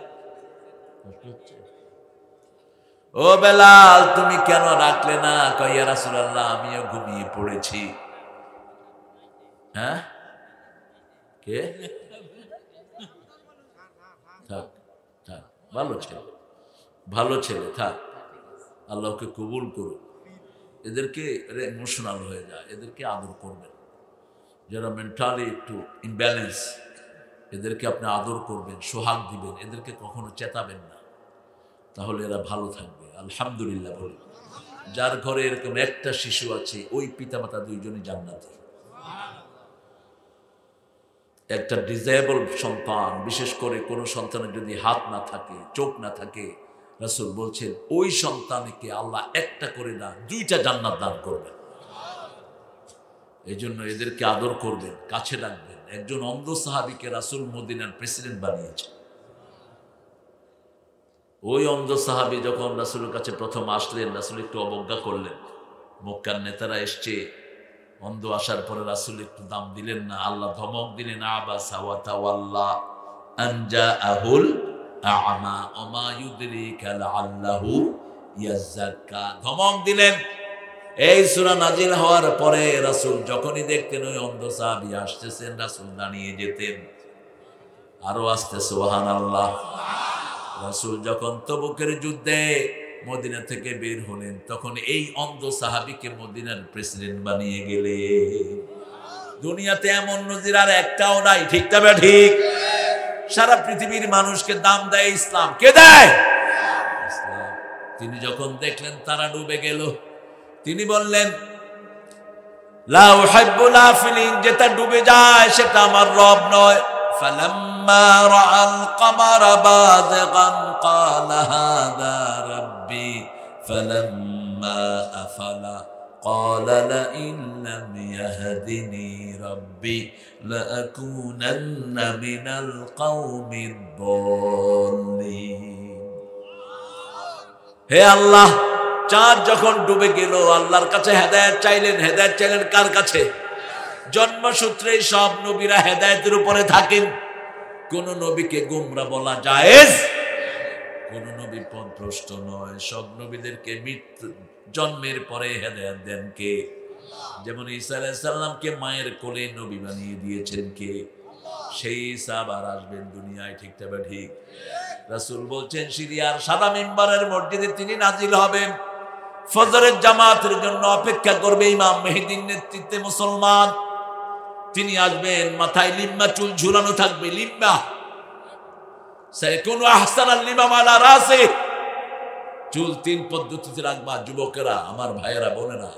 ও বেলাল তুমি কেন রাখলে না? কয় ইয়া রাসূলুল্লাহ আমিও ঘুমিয়ে পড়েছি। হ্যাঁ, কে? থাক থাক, ভালো ছেলে, ভালো ছেলে, থাক, আল্লাহকে কবুল করুন। এদেরকে ইমোশনাল হয়ে যায়, এদেরকে আদর করবেন। যারা মেন্টালি একটু ইমব্যালেন্স, এদেরকে আপনি আদর করবেন, সোহাগ দিবেন, এদেরকে কখনো চেতাবেন না, তাহলে এরা ভালো থাকবে। আলহামদুলিল্লাহ বলি, যার ঘরে এরকম একটা শিশু আছে, ওই পিতামাতা দুইজনই জান্নাতি। একটা ডিসেবল সন্তান, বিশেষ করে কোনো সন্তানের যদি হাত না থাকে, চোখ না থাকে, রাসূল বলছেন ওই সন্তানকে আল্লাহ একটা করে না 2টা জান্নাত দান করবেন। এই জন্য এদেরকে আদর করবেন, কাছে রাখবেন। একজন অন্ধ সাহাবীকে রাসূল মদিনার প্রেসিডেন্ট বানিয়েছে। ওই অন্ধ সাহাবী যখন রাসূলের কাছে প্রথম আসলেন, রাসূল একটু অবজ্ঞা করলেন। মক্কার নেতারা এসছে, অন্ধ আসার পরে রাসূল একটু দাম দিলেন না, আল্লাহ ধমক দিলেন, আবাসা ওয়া তাওয়াল্লা আন জাআহুল আ'মা ওয়া মা ইউদরিকা লাআল্লাহু ইয়াযাক্কা। ধমক দিলেন। এই সূরা নাজিল হওয়ার পরে রাসূল যখনই দেখতেন ওই অন্ধ সাহাবী আসতেছেন, রাসূল দাঁড়িয়ে যেতেন। আরো আসতে সুবহানাল্লাহ। রাসূল যখন তবুকের যুদ্ধে মদিনা থেকে বের হলেন, তখন এই অন্ধ সাহাবীকে মদিনার প্রেসিডেন্ট বানিয়ে গেলে। দুনিয়াতে এমন নজির আর একটাও নাই, ঠিক তবে ঠিক। সারা পৃথিবীর মানুষকে দাম দেয় ইসলাম। কে দেয়? ইসলাম। তিনি যখন দেখলেন তারা ডুবে গেল, তিনি বললেন, লা উহিব্বুল আফিলিন, যেটা ডুবে যায় সেটা আমার রব নয়। ফালাম্মা রাআল কামারা বাযিগান ক্বালা হাযা রাব্বি ফালাম্মা আফালা ক্বালা লাইন লাম ইয়াহদিনি রাব্বি লাআকুনান্না মিনাল কওমিদ দাল্লিন। হে আল্লাহ, চাঁদ যখন ডুবে গেল আল্লাহর কাছে হেদায়েত চাইলেন। হেদায়েত চাইলেন কার কাছে? জন্মসূত্রেই সব নবীরা হেদায়েতের উপরে থাকেন। কোন নবীকে গোমরা বলা জায়েজ? কোন নবী পথভ্রষ্ট নয়। সব নবীদেরকে মৃত্যু জন্মের পরে হেদায়েত দেন কে? যেমন ঈসা আলাইহিস সালামকে মায়ের কোলে নবী বানিয়ে দিয়েছেন কে? সেই ঈসা আবার আসবেন দুনিয়ায়, ঠিক তবে ঠিক। রাসূল বলছেন সিরিয়ার সাদা মিম্বরের মসজিদে তিনি নাজিল হবেন। ফজরের জামাতের জন্য অপেক্ষা করবে ইমাম মেহেদীর নেতৃত্বে মুসলমান। তিনি আসবেন, মাথায় লিম্বা চুল ঝুলানো থাকবে। লিম্বা সাইকুনু আহসানাল লিমাম আলা রাসি। চুল তিন পদ্ধতিতে রাখবা যুবকেরা, আমার ভাইয়েরা বোনেরা,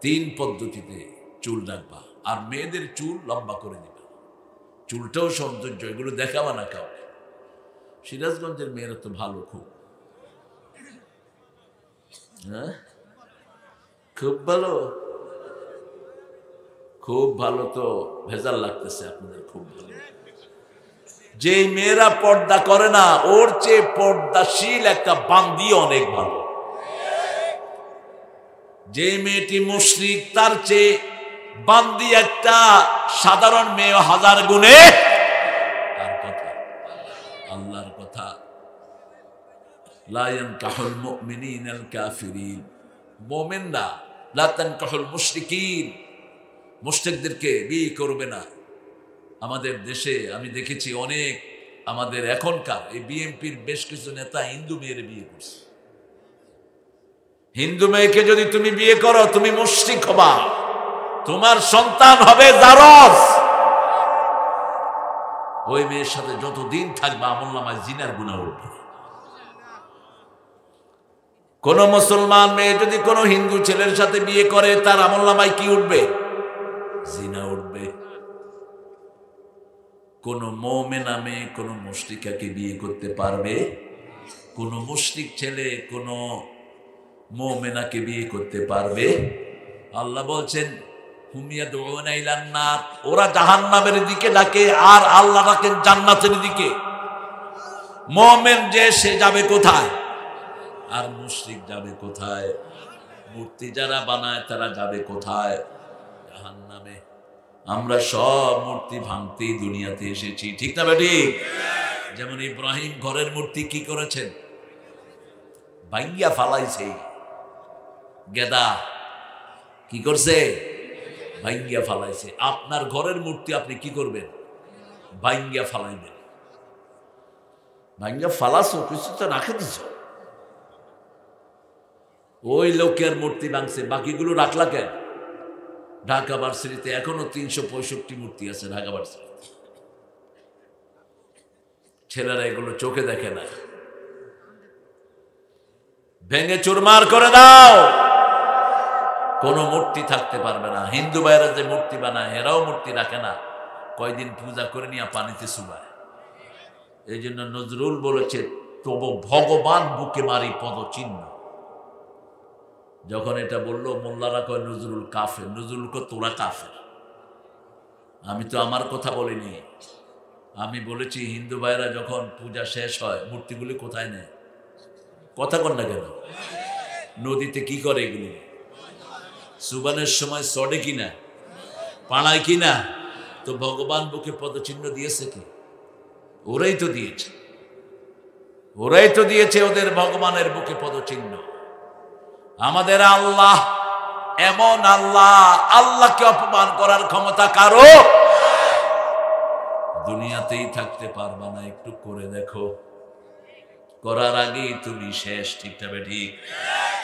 তিন পদ্ধতিতে চুল রাখবা। আর মেয়েদের চুল লম্বা করে দিবা। চুলটাও সৌন্দর্য, এগুলো দেখাবা না কাউকে। সিরাজগঞ্জের মেয়েরা তো ভালো, খুব, হ্যাঁ, খুব ভালো, খুব ভালো। তো ভেজাল লাগতেছে আপনাদের, খুব ভালো। যে মেয়েরা পর্দা করে না, ওর চেয়ে পর্দাশীল একটা বান্দি অনেক ভালো। যে মেয়েটি মুশরিক, তার চেয়ে বান্দি একটা সাধারণ মেয়ে হাজার গুণে। তার কথা, আল্লাহর কথা, লা ইয়ানকাহুল মুমিনিনাল কাফিরিন। মুমিনরা লা তানকাহুল মুশরিকিন, মুশরিকদেরকে বিয়ে করবে না। আমাদের দেশে আমি দেখেছি অনেক, আমাদের এখনকার এই বিএনপির বেশ কিছু নেতা হিন্দু মেয়ের বিয়ে করছে। হিন্দু মেয়েকে যদি তুমি বিয়ে করো, তুমি মুশরিক হবা, তোমার সন্তান হবে জারজ। ওই মেয়ের সাথে যতদিন থাকবা আমলনামায় জিনার গুনাহ উঠবে। কোন মুসলমান মেয়ে যদি কোন হিন্দু ছেলের সাথে বিয়ে করে, তার আমলনামায় কি উঠবে? জিনা উঠবে। কোন মুমিনা মেয়ে কোন মুশরিকাকে বিয়ে করতে পারবে? কোন মুশরিক ছেলে কোন মুমিনাকে বিয়ে করতে পারবে? আল্লাহ বলছেন হুম ইয়াদউনা ইলান নার, ওরা জাহান্নামের দিকে ডাকে আর আল্লাহ ডাকেন জান্নাতের দিকে। মুমিন যে সে যাবে কোথায়? আর মুশরিক যাবে কোথায়? মূর্তি যারা বানায় তারা যাবে কোথায়? জাহান্নামে। আমরা সব মূর্তি ভাঙতেই দুনিয়াতে এসেছি, ঠিক না বেটি? যেমন ইব্রাহিম ঘরের মূর্তি কি করেছেন? ভাঙ্গিয়া ফালাইছে। গেদা কি করছে? ভাঙ্গিয়া ফালাইছে। আপনার ঘরের মূর্তি আপনি কি করবেন? ভাঙ্গিয়া ফালাইবেন। ভাঙ্গিয়া ফালাছো, কিছু তো রাখে দিছ। ওই লোকের মূর্তি ভাঙছে, বাকিগুলো রাখলা কেন? ঢাকা ভার্সিটিতে এখনো 365 মূর্তি আছে ঢাকা ভার্সিটিতে। ছেলেরা এগুলো চোখে দেখে না। ভেঙে চুরমার করে দাও, কোন মূর্তি থাকতে পারবে না। হিন্দু ভাইরা যে মূর্তি বানায়, এরাও মূর্তি রাখে না, কয়দিন পূজা করে নিয়ে পানিতে চুবায়। এই জন্য নজরুল বলেছে, তবু ভগবান বুকে মারি পদচিহ্ন। যখন এটা বললো মোল্লারা কয় নজরুল কাফের। নজরুল কয় তোরা কাফের। আমি তো আমার কথা বলিনি, আমি বলেছি হিন্দু ভাইরা যখন পূজা শেষ হয় মূর্তিগুলি কোথায় নেয়? কথা কন না কেন? নদীতে কি করে এগুলি? সুবানের সময় সডে কিনা, পাড়ায় কিনা, তো ভগবান বুকে পদচিহ্ন দিয়েছে কি? ওরাই তো দিয়েছে, ওরাই তো দিয়েছে ওদের ভগবানের বুকে পদচিহ্ন। আমাদের আল্লাহ এমন আল্লাহ, আল্লাহকে অপমান করার ক্ষমতা কারো দুনিয়াতেই থাকতে পারবা না। একটু করে দেখো, করার আগেই তুমি শেষ। ঠিক তবে ঠিক।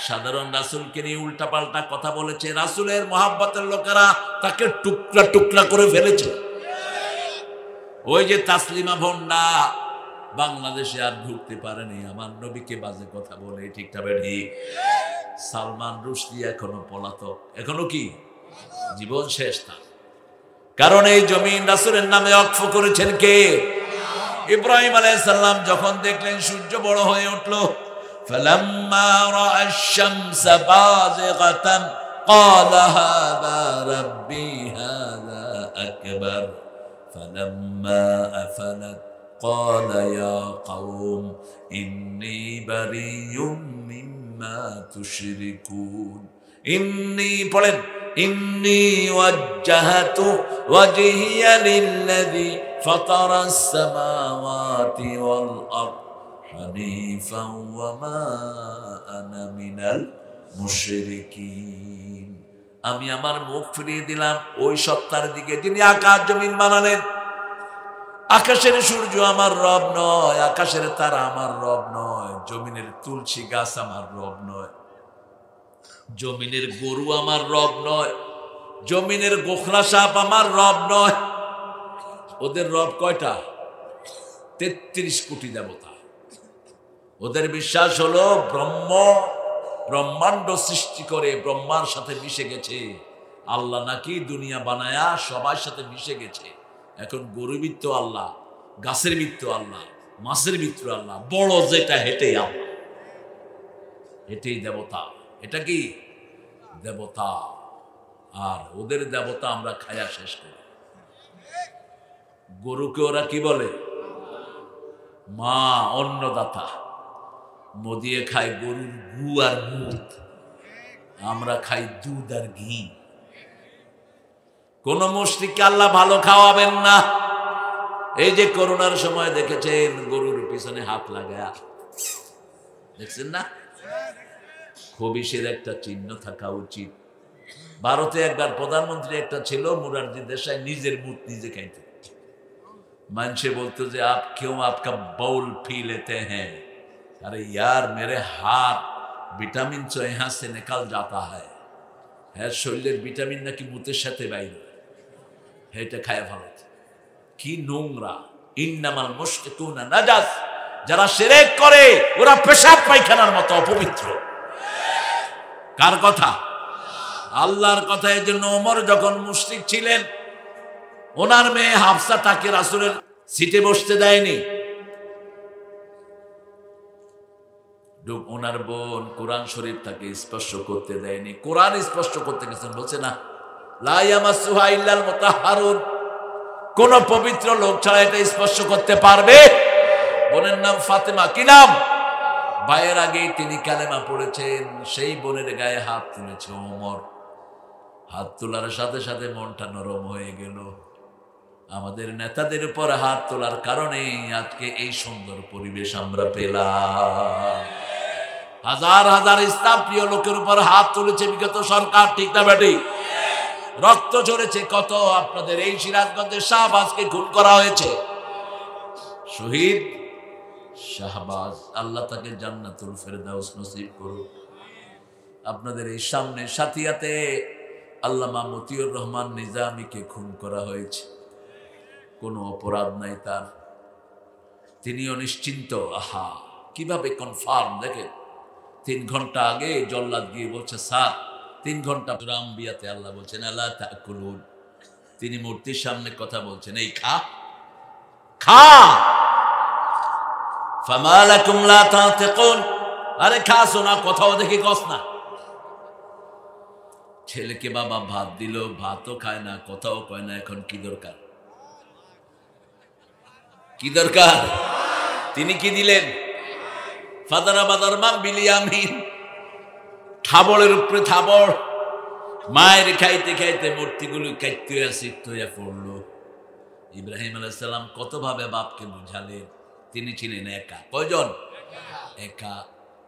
সাধারণ রাসূলকে নিয়ে উল্টাপাল্টা কথা বলেছে, রাসূলের মহাব্বতের লোকেরা তাকে টুকরা টুকরা করে ফেলেছে। ওই যে তাসলিমা ভন্ডা বাংলাদেশে আর ঢুকতে পারেনি, আমার নবীকে বাজে কথা বলে। ঠিক তবে ঠিক। সালমান রুশদি এখনো পলাতক, এখনো কি জীবন শেষ তার। কারণ এই জমিন রাসূলের নামে ওয়াকফ করেছেন কে? ইব্রাহিম আলাইহিস সালাম যখন দেখলেন সূর্য বড় হয়ে উঠল, ফালাম্মা রা'a আশ-শামসা বাযিগাতান ক্বালা হাযা রাব্বি হাযা আকবার ফালাম্মা আফালাত ক্বালা ইয়া কওম ইন্নী বারিয়্যুম মিম্মা তুশরিকুন। ইন্নী পড়েন, ইন্নী ওয়াজ্জাহতু ওয়াজহিয়া লিল্লাযী ফাতারাস সামাওয়াতি ওয়াল আরদ হানিফান ওয়া মা আনা মিনাল মুশরিকিন। আমি আমার মুখ ফিরিয়ে দিলাম ওই সত্তার দিকে যিনি আকাশ জমিন বানালেন। আকাশের সূর্য আমার রব নয়, আকাশের তারা আমার রব নয়, জমিনের তুলসী গাছ আমার রব নয়, জমিনের গরু আমার রব নয়, জমিনের গোখরা সাপ আমার রব নয়। ওদের রব কয়টা? 33 কোটি দেবতা। ওদের বিশ্বাস হলো ব্রহ্মাণ্ড সৃষ্টি করে ব্রহ্মার সাথে মিশে গেছে। আল্লাহ নাকি দুনিয়া বানায়া সবার সাথে মিশে গেছে। এখন গরু মিত্র আল্লাহ, গাছের মিত্র আল্লাহ, মাছের মিত্র আল্লাহ, বড় যেটা হেঁটেই আল্লাহ, হেঁটেই দেবতা। এটা কি দেবতা? আর ওদের দেবতা আমরা খায়া শেষ করি। গরুকে ওরা কি বলে? মা, অন্নদাতা। মদিয়ে খায় গরুর গু আর দুধ, আমরা খাই দুধ আর ঘি। কোন মুশরিককে আল্লাহ ভালো খাওয়াবেন না। এই যে করোনার সময় দেখেছেন গরুর পিছনে হাত লাগায়া, দেখছেন না? খবিশের একটা চিহ্ন থাকা উচিত। ভারতে একবার প্রধানমন্ত্রী একটা ছিল, মুরারজি দেশাই, নিজের মুখ নিজে খাইতে। মানুষে বলতো যে আপ क्यों आपका बाउल पी लेते हैं? अरे यार मेरे हाथ विटामिन तो यहाँ से निकल जाता है। হ্যাঁ, শরীরের ভিটামিন নাকি মুতের সাথে বাইরে, এটা খায় ভালো। কি নোংরা! ইন্নামাল মুশরিকুনা নাজাস। যারা শিরক করে ওরা পেশাব পায়খানার মতো অপবিত্র। কার কথা? আল্লাহর কথা। এই জন্য ওমর যখন মুশরিক ছিলেন, ওনার মেয়ে হাফসা তাকে রাসূলের সিটে বসতে দেয়নি। ওনার বোন কোরআন শরীফ তাকে স্পর্শ করতে দেয়নি। কোরআন স্পর্শ করতে গেছেন, বলছে না লা ইয়ামাসসুহা ইল্লাল মুতাহহারুন, কোন পবিত্র লোক ছাড়া এটা স্পর্শ করতে পারবে। বোনের নাম ফাতেমা। কি নাম? ভাইয়ের আগেই তিনি কালেমা পড়েছেন। সেই বোনের গায়ে হাত তুলেছে ওমর। হাত তোলার সাথে সাথে মনটা নরম হয়ে গেল। আমাদের নেতাদের উপর হাত তোলার কারণে আজকে এই সুন্দর পরিবেশ আমরা পেলাম। হাজার হাজার ইসলাম প্রিয় লোকের উপর হাত তুলেছে বিগত সরকার। ঠিক না বেটি? রক্ত ঝরেছে কত। আপনাদের এই সিরাজগঞ্জের শাহবাজকে খুন করা হয়েছে। শহীদ শাহবাজ, আল্লাহ তাকে জান্নাতুল ফেরদাউস নসিব করুন। আপনাদের এই সামনে সাথিয়াতে আল্লামা মতিউর রহমান নিজামীকে খুন করা হয়েছে। কোনো অপরাধ নাই তার, তিনিও নিশ্চিন্ত। আহা, কিভাবে কনফার্ম! দেখেন 3 ঘন্টা আগে জল্লাদ গিয়ে বলছে স্যার 3 ঘন্টা রামবিয়াতে আল্লাহ বলছেন আলা তাকুলুন। তিনি মূর্তির সামনে কথা বলছেন, এই খা খা। ফামা লাকুম লা তানতিকুন, আরে খাসো না, কথাও দেখি কস না। ছেলেকে বাবা ভাত দিল, ভাতও খায় না, কথাও কয় না। এখন কি দরকার? কি দরকার? তিনি কি দিলেন? ফাদারা বাদার মাম বিলিয়ামিন, থাবড়ের উপরে থাবড়। মায়ের খাইতে খাইতে মূর্তিগুলো কাইতে হইয়া পড়লো। ইব্রাহিম আলাইহিস সালাম কতভাবে বাপকে বুঝালেন, তিনি ছিলেন একা। কয়জন? একা।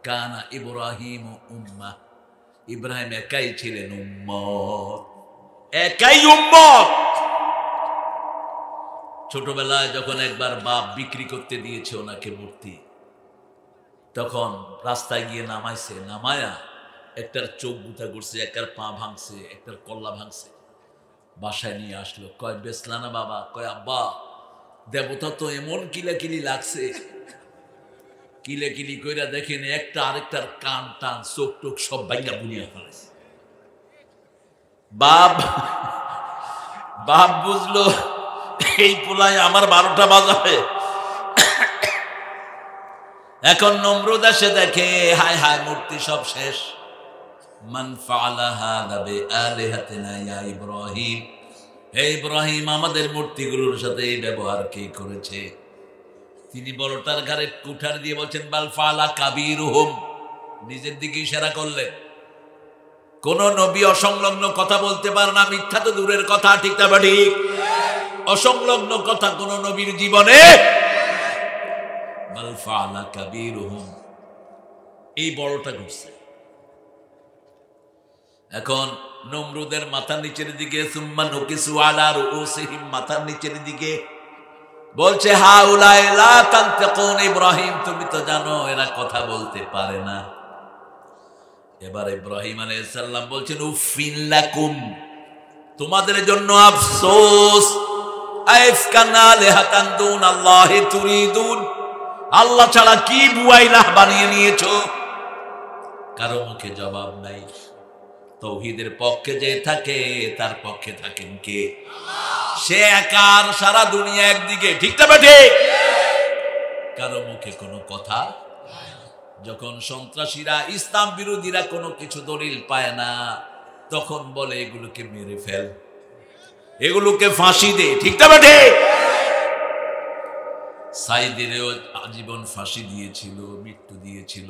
কানা ইব্রাহিম উম্মাহ, ইব্রাহিম একাই ছিলেন উম্মত, একাই উম্মত। ছোটবেলায় যখন একবার বাপ বিক্রি করতে দিয়েছে ওনাকে মূর্তি, তখন রাস্তায় গিয়ে নামাইছে, নামায়া একটার চোখ গুতা করছে, একটার পা ভাঙছে, একটার কল্লা ভাঙছে, বাসায় নিয়ে আসলো। কয় বেচলা না বাবা? কয় আব্বা দেবতা তো এমন কিলাকিলি লাগছে, কিলাকিলি কইরা দেখেন একটা আরেকটার কান টান চোখ টোক সব ভাঙা বুনিয়া ফেলেছে। বাপ বুঝলো এই পোলায় আমার 12টা বাজাবে। এখন নমরুদ এসে দেখে হায় হায় মূর্তি সব শেষ। মান ফাআলা হাযা বিআলিহাতিনা ইয়া ইব্রাহিম, হে ইব্রাহিম আমাদের মূর্তিগুলোর সাথে এই ব্যবহার কে করেছে? তিনি বড়টার ঘাড়ে কুঠার দিয়ে বলছেন বাল ফাআলা কাবীরুহুম, নিজের দিকে ইশারা করলেন। কোন নবী অসংলগ্ন কথা বলতে পারে না, মিথ্যা তো দূরের কথা, ঠিক না ঠিক? অসংলগ্ন কথা কোন নবীর জীবনে। বাল ফাআলা কাবীরুহুম, এই বড়টা ঘুরছে। এখন নমরুদের মাথার নিচের দিকে সুম্মা নুকিসু আলা রুউসিহিম, মাথার নিচের দিকে বলছে হাউলাই লা তানতাকুন, ইব্রাহিম তুমি তো জানো এরা কথা বলতে পারে না। এবার ইব্রাহিম আলাইহিস সালাম বলছেন উফিন লাকুম, তোমাদের জন্য আফসোস। আইফকানা লিহাতান দুন আল্লাহি তুরিদুন, আল্লাহ ছাড়া কি বুয়াইলাহ বানিয়ে নিয়েছো? কারো মুখে জবাব নাই। তৌহিদের পক্ষে যে থাকে তার পক্ষে থাকেন কে? সে একার, সারা দুনিয়া একদিকে, ঠিক না ঠিক? কারো মুখে কোনো কথা। যখন সন্ত্রাসীরা ইসলাম বিরোধীরা কোনো কিছু দলিল পায় না, তখন বলে এগুলোকে মেরে ফেল, এগুলোকে ফাঁসি দে, ঠিক না ঠিক? সাইদেরও আজীবন ফাঁসি দিয়েছিল, মৃত্যু দিয়েছিল,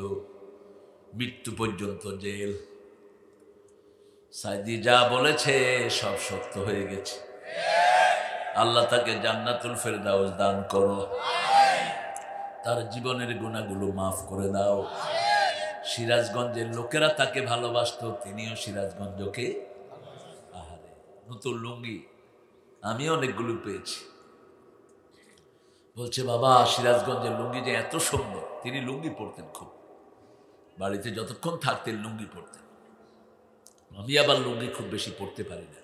মৃত্যু পর্যন্ত জেল। সাইদি যা বলেছে সব সত্য হয়ে গেছে। আল্লাহ তাকে জান্নাতুল ফেরদাউস দান করো, তার জীবনের গুনাহগুলো মাফ করে দাও। সিরাজগঞ্জের লোকেরা তাকে ভালোবাসতো, তিনিও সিরাজগঞ্জকে। আহারে নতুন লুঙ্গি আমি অনেকগুলো পেয়েছি। বলছে বাবা সিরাজগঞ্জের লুঙ্গি যে এত সুন্দর। তিনি লুঙ্গি পরতেন খুব, বাড়িতে যতক্ষণ থাকতেন লুঙ্গি পরতেন। আমি আবার লুঙ্গি খুব বেশি পড়তে পারি না,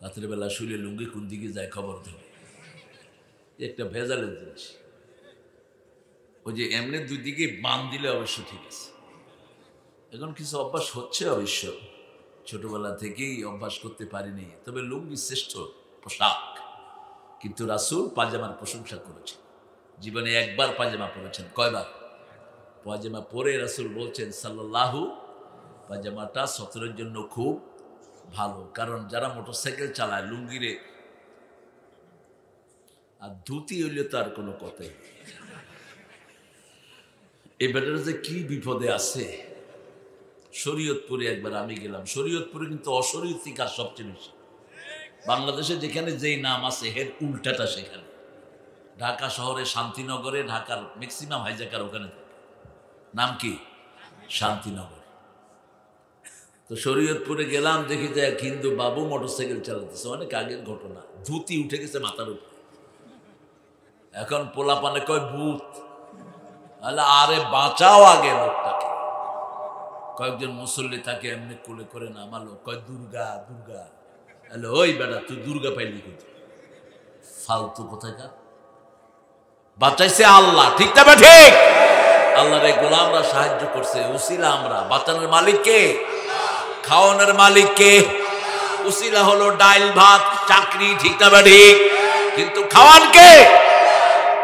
রাতের বেলা শুলে লুঙ্গি কোন দিকে যায় খবর ধরে, একটা ভেজালের জিনিস। ওই যে এমনি দুই দিকে বান দিলে অবশ্য ঠিক আছে, এখন কিছু অভ্যাস হচ্ছে অবশ্য, ছোটবেলা থেকেই অভ্যাস করতে পারিনি। তবে লুঙ্গি শ্রেষ্ঠ পোশাক। কিন্তু রাসূল পাজামার প্রশংসা করেছেন, জীবনে একবার পাজামা পরেছেন। কয়বার? পাজামা পরে রাসূল বলছেন সাল্লাল্লাহু, পাজামাটা সতরের জন্য খুব ভালো। কারণ যারা মোটরসাইকেল চালায় লুঙ্গিরে আর ধুতি হইলে তো আর কোনো কথাই। এই ব্যাটার যে কি বিপদে আছে। শরীয়তপুরে একবার আমি গেলাম, শরীয়তপুরে কিন্তু অশরীয়তি কাজ সবচেয়ে বেশি। বাংলাদেশে যেখানে যেই নাম আছে এর উল্টাটা সেখানে। ঢাকা শহরে শান্তিনগরে, ঢাকার ম্যাক্সিমাম হাইজাকার ওখানে থাকে। নাম কি? শান্তিনগর। তো শরীয়তপুরে গেলাম, দেখি যে এক হিন্দু বাবু মোটরসাইকেল চালাতেছে, অনেক আগের ঘটনা, ধুতি উঠে গেছে মাথার উপর। এখন পোলাপানে কয় ভূত। আরে বাঁচাও আগে লোকটাকে। কয়েকজন মুসল্লি তাকে এমনি কোলে করে নামালো, কয় দুর্গা দুর্গা। ওই বেটা তুই দুর্গা পাইলি কোথায়? ফালতু কোথাকার। বাঁচাইছে আল্লাহ, ঠিক না ঠিক? আল্লাহর এই গোলামরা সাহায্য করছে, উসিলা আমরা। বাঁচানোর মালিক কে? খাওয়ানোর মালিক কে? উসিলা হলো ডাইল ভাত চাকরি, ঠিক না ঠিক? কিন্তু খাওয়ান কে?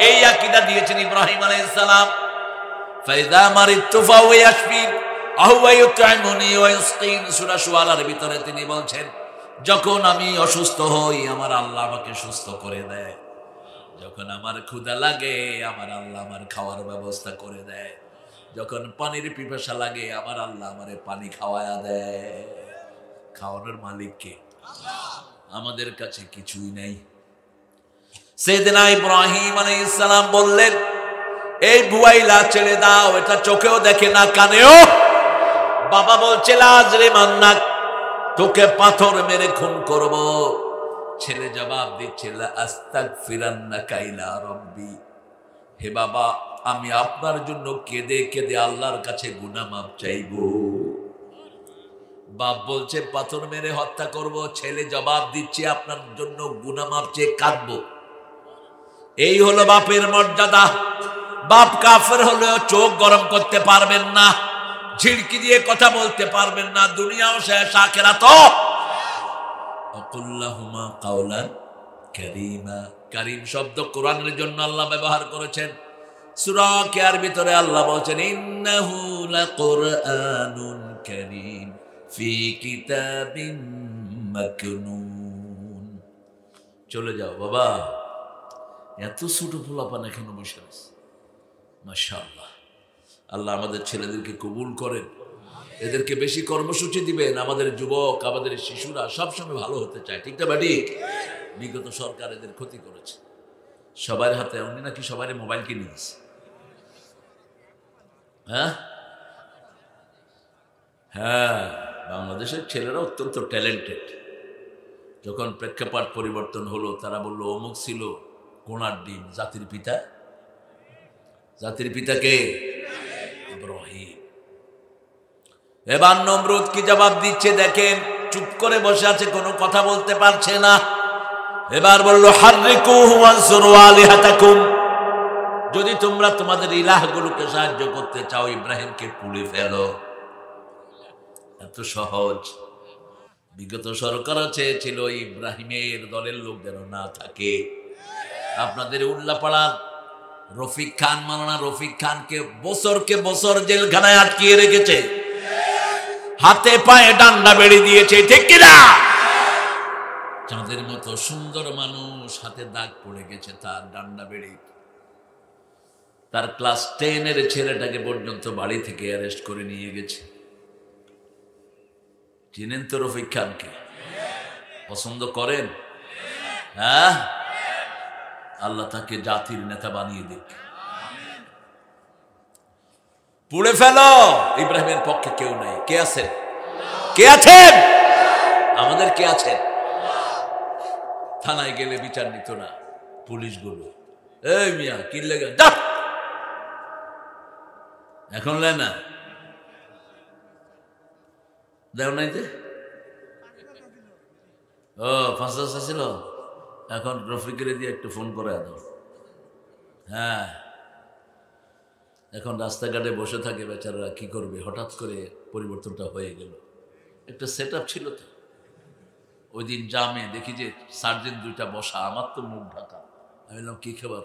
এই আকীদা দিয়েছেন ইব্রাহিম আলাইহিস সালাম। ফাইদা মারিতু ফাহুয়া ইয়াশফিন আহুয়া ইউতঈমুনি ওয়া ইসকিন। সূরা শুআরার ভিতরে তিনি বলছেন, যখন আমি অসুস্থ হই আমার আল্লাহ আমাকে সুস্থ করে দেয়, যখন আমার ক্ষুধা লাগে আমার আল্লাহ আমার খাওয়ার ব্যবস্থা করে দেয়, যখন পানির পিপাসা লাগে আমার আল্লাহ আমারে পানি খাওয়ায়া দেয়। খাওয়ানোর মালিক কে? আমাদের কাছে কিছুই নাই। সাইয়েদনা ইব্রাহিম আলাইহিস সালাম বললেন, এই বুয়াইলা ছেড়ে দাও, এটা চোখেও দেখে না কানেও। বাবা বলছে লাজরে মান্নাক, তোকে পাথর মেরে খুন করব। ছেলে জবাব দিচ্ছে লা আস্তাগফিরান্নাকা ইলা রাব্বি, হে বাবা আমি আপনার জন্য কেঁদে কেঁদে আল্লাহর কাছে গুনাহ মাফ চাইবো। বাপ বলছে পাথর মেরে হত্যা করব, ছেলে জবাব দিচ্ছে আপনার জন্য গুনাহ মাফ চেয়ে কাঁদবো। এই হলো বাপের মর্যাদা। বাপ কাফের হলেও চোখ গরম করতে পারবেন না, ঝিড়কি দিয়ে কথা বলতে পারবেন না, দুনিয়াও শেষ আখিরাতও। আকুল্লাহুমা কাওলান কারীমা, কারীম শব্দ কোরআনের জন্য আল্লাহ ব্যবহার করেছেন। সূরা কিয়ার ভিতরে আল্লাহ বলেছেন ইন্নাহু লাকুরআনুন কারীম ফি কিতাবিন মাকনুন। চলে যাও বাবা, এত ছোট পোলাপান এখনো বসে আছে। মাশাআল্লাহ, আল্লাহ আমাদের ছেলেদেরকে কবুল করেন, এদেরকে বেশি কর্মসূচি দিবেন। আমাদের যুবক, আমাদের শিশুরা সবসময় ভালো হতে চায়, ঠিক না বাড়ি? বিগত সরকার এদের ক্ষতি করেছে। সবার হাতে, উনি নাকি সবাই মোবাইল কিনে দিয়েছে। হ্যাঁ হ্যাঁ, বাংলাদেশের ছেলেরা অত্যন্ত ট্যালেন্টেড। যখন প্রেক্ষাপট পরিবর্তন হলো, তারা বলল অমুক ছিল কোণার ডিম, জাতির পিতা। জাতির পিতাকে ইব্রাহিম। এবার নমরুদ কি জবাব দিচ্ছে দেখেন, চুপ করে বসে আছে, কোনো কথা বলতে পারছে না। এবার বলল হাররিকুহু ওয়ানসুরু আলিহাতাকুম, যদি তোমরা তোমাদের ইলাহগুলোকে সাহায্য করতে চাও ইব্রাহিমকে পুড়ে ফেলো। এত সহজ। বিগত সরকার চেয়েছিল ইব্রাহিমের দলের লোক যেন না থাকে। আপনাদের উল্লাপাড়ার রফিক খান, মাওলানা রফিক খানকে বছরকে বছর জেলখানায় আটকিয়ে রেখেছে, হাতে পায়ে ডান্ডা বেড়ে দিয়েছে, ঠিক কিনা? চাঁদের মতো সুন্দর মানুষ, হাতে দাগ পড়ে গেছে তার ডান্ডা বেড়ে। তার ক্লাস 10-এর ছেলেটাকে পর্যন্ত বাড়ি থেকে অ্যারেস্ট করে নিয়ে গেছে। চিনেন তো রফিক খানকে? পছন্দ করেন? হ্যাঁ, আল্লাহ তাকে জাতির নেতা বানিয়ে দিক। পুড়ে ফেলো, ইব্রাহিমের পক্ষে কেউ নাই। কে আছে? কে আছেন? আমাদের কে আছেন? থানায় গেলে বিচার নিত না পুলিশগুলো। এই মিয়া কি লেগে এখন লে না দেও নাই যে, ও 5,000 ছিল, এখন রফিকের দিয়ে একটু ফোন করে দাও। হ্যাঁ, এখন রাস্তাঘাটে বসে থাকে বেচারারা, কি করবে? হঠাৎ করে পরিবর্তনটা হয়ে গেল। একটা সেট আপ ছিল তো। ওই দিন জামে দেখি যে সার্জেন্ট দুইটা বসা, আমার তো মুখ ঢাকা। আমি বললাম কি খবর?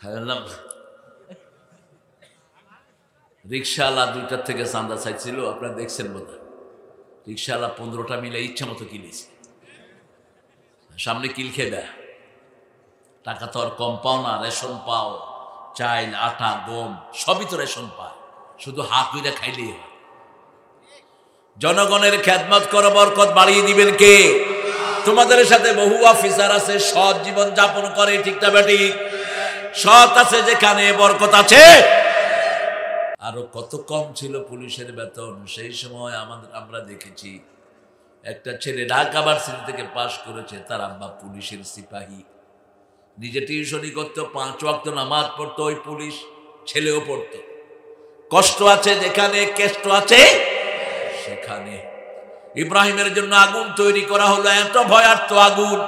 বললাম রিক্সাওয়ালা 2টার থেকে চান্দা চাইছিল, আপনারা দেখছেন বোধ হয়। রিক্সাওয়ালা 15টা মিলে ইচ্ছা মতো কিনেছে, সামনে কিল খেয়ে দেয়। টাকা তো আর কম পাও না, রেশন পাও, চাইল আটা গম সবই তো রেশন পায়, শুধু হাত ধুইরা খাইলেই হয়। জনগণের খেদমত করো, বরকত বাড়িয়ে দিবেন কে? তোমাদের সাথে বহু অফিসার আছে, সৎ জীবন যাপন করে, ঠিক না বেটি? সৎ আছে যেখানে বরকত আছে। আরো কত কম ছিল পুলিশের বেতন সেই সময়। আমরা দেখেছি একটা ছেলে ঢাকা ভার্সিটি থেকে পাশ করেছে, তার আব্বা পুলিশের সিপাহী, নিজে টিউশনি করতো, 5 ওয়াক্ত নামাজ পড়তো, ওই পুলিশ ছেলেও পড়তো। কষ্ট আছে যেখানে, কেষ্ট আছে সেখানে। ইব্রাহিমের জন্য আগুন তৈরি করা হলো, এত ভয়ার্থ আগুন।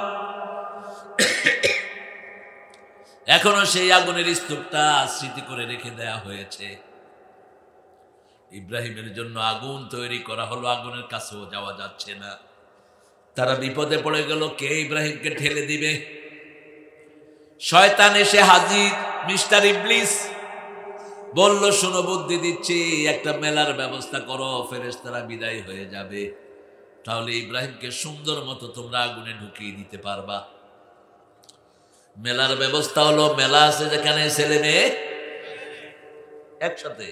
এখনো সেই আগুনের স্তূপটা স্মৃতি করে রেখে দেয়া হয়েছে। ইব্রাহিমের জন্য আগুন তৈরি করা হলো, আগুনের কাছেও যাওয়া যাচ্ছে না। তারা বিপদে পড়ে গেল, কে ইব্রাহিমকে ঠেলে দিবে? শয়তান এসে হাজির, মিস্টার ইবলিস বলল শোনো, বুদ্ধি দিচ্ছি, একটা মেলার ব্যবস্থা করো, ফেরেশতারা বিদায় হয়ে যাবে, তাহলে ইব্রাহিমকে সুন্দর মতো তোমরা আগুনে ঢুকিয়ে দিতে পারবা। মেলার ব্যবস্থা হলো, মেলা আছে যেখানে ছেলে মেয়ে একসাথে,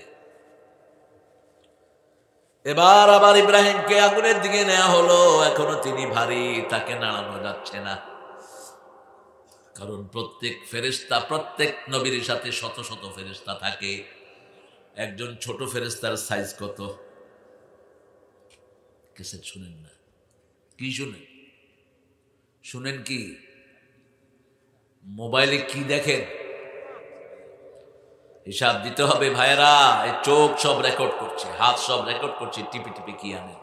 এবার আবার ইব্রাহিমকে আগুনের দিকে নেওয়া হলো, এখনো তিনি ভারী, তাকে নাড়ানো যাচ্ছে না। কারণ প্রত্যেক ফেরেশতা, প্রত্যেক নবীর সাথে শত শত ফেরেশতা থাকে। একজন ছোট ফেরেশতার সাইজ কত? কেসেট শুনেন না? কি শুনেন? শুনেন কি? মোবাইলে কি দেখেন? হিসাব দিতে হবে ভাইয়েরা। এই চোখ সব রেকর্ড করছে, হাত সব রেকর্ড করছে, টিপি টিপি কি আনে।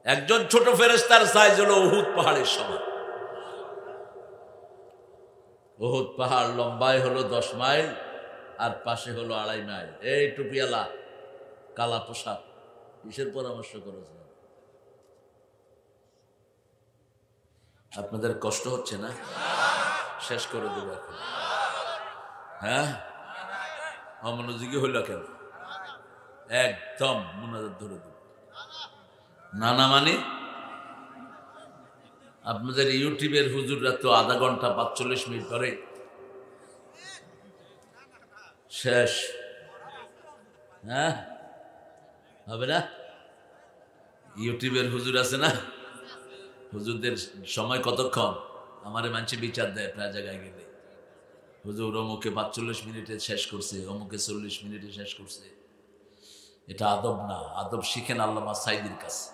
একজন ছোট ফেরেশতার সাইজ হলো উহুদ পাহাড়ের সমান। উহুদ পাহাড় লম্বায় হলো 10 মাইল, আর পাশে হলো 2.5 মাইল। এই টুপিয়ালা, কালা পোশাক, কিসের পরামর্শ করেছেন? আপনাদের কষ্ট হচ্ছে না? শেষ করে দেবো এখন। হ্যাঁ, অমনোযোগী হইল কেন? একদম মুনাজাত ধরে দেব। নানা মানে আপনাদের ইউটিউবের হুজুররা তো আধা ঘন্টা 45 মিনিট করে শেষ। হ্যাঁ, হবে না? ইউটিউবের হুজুর আছে না, হুজুরদের সময় কতক্ষণ? আমারে মানুষে বিচার দেয় প্রায় জায়গায় গেলে, হুজুর অমুকে 45 মিনিটে শেষ করছে, অমুকে 40 মিনিটে শেষ করছে। এটা আদব না। আদব শিখেন আল্লামা সাইদির কাছে।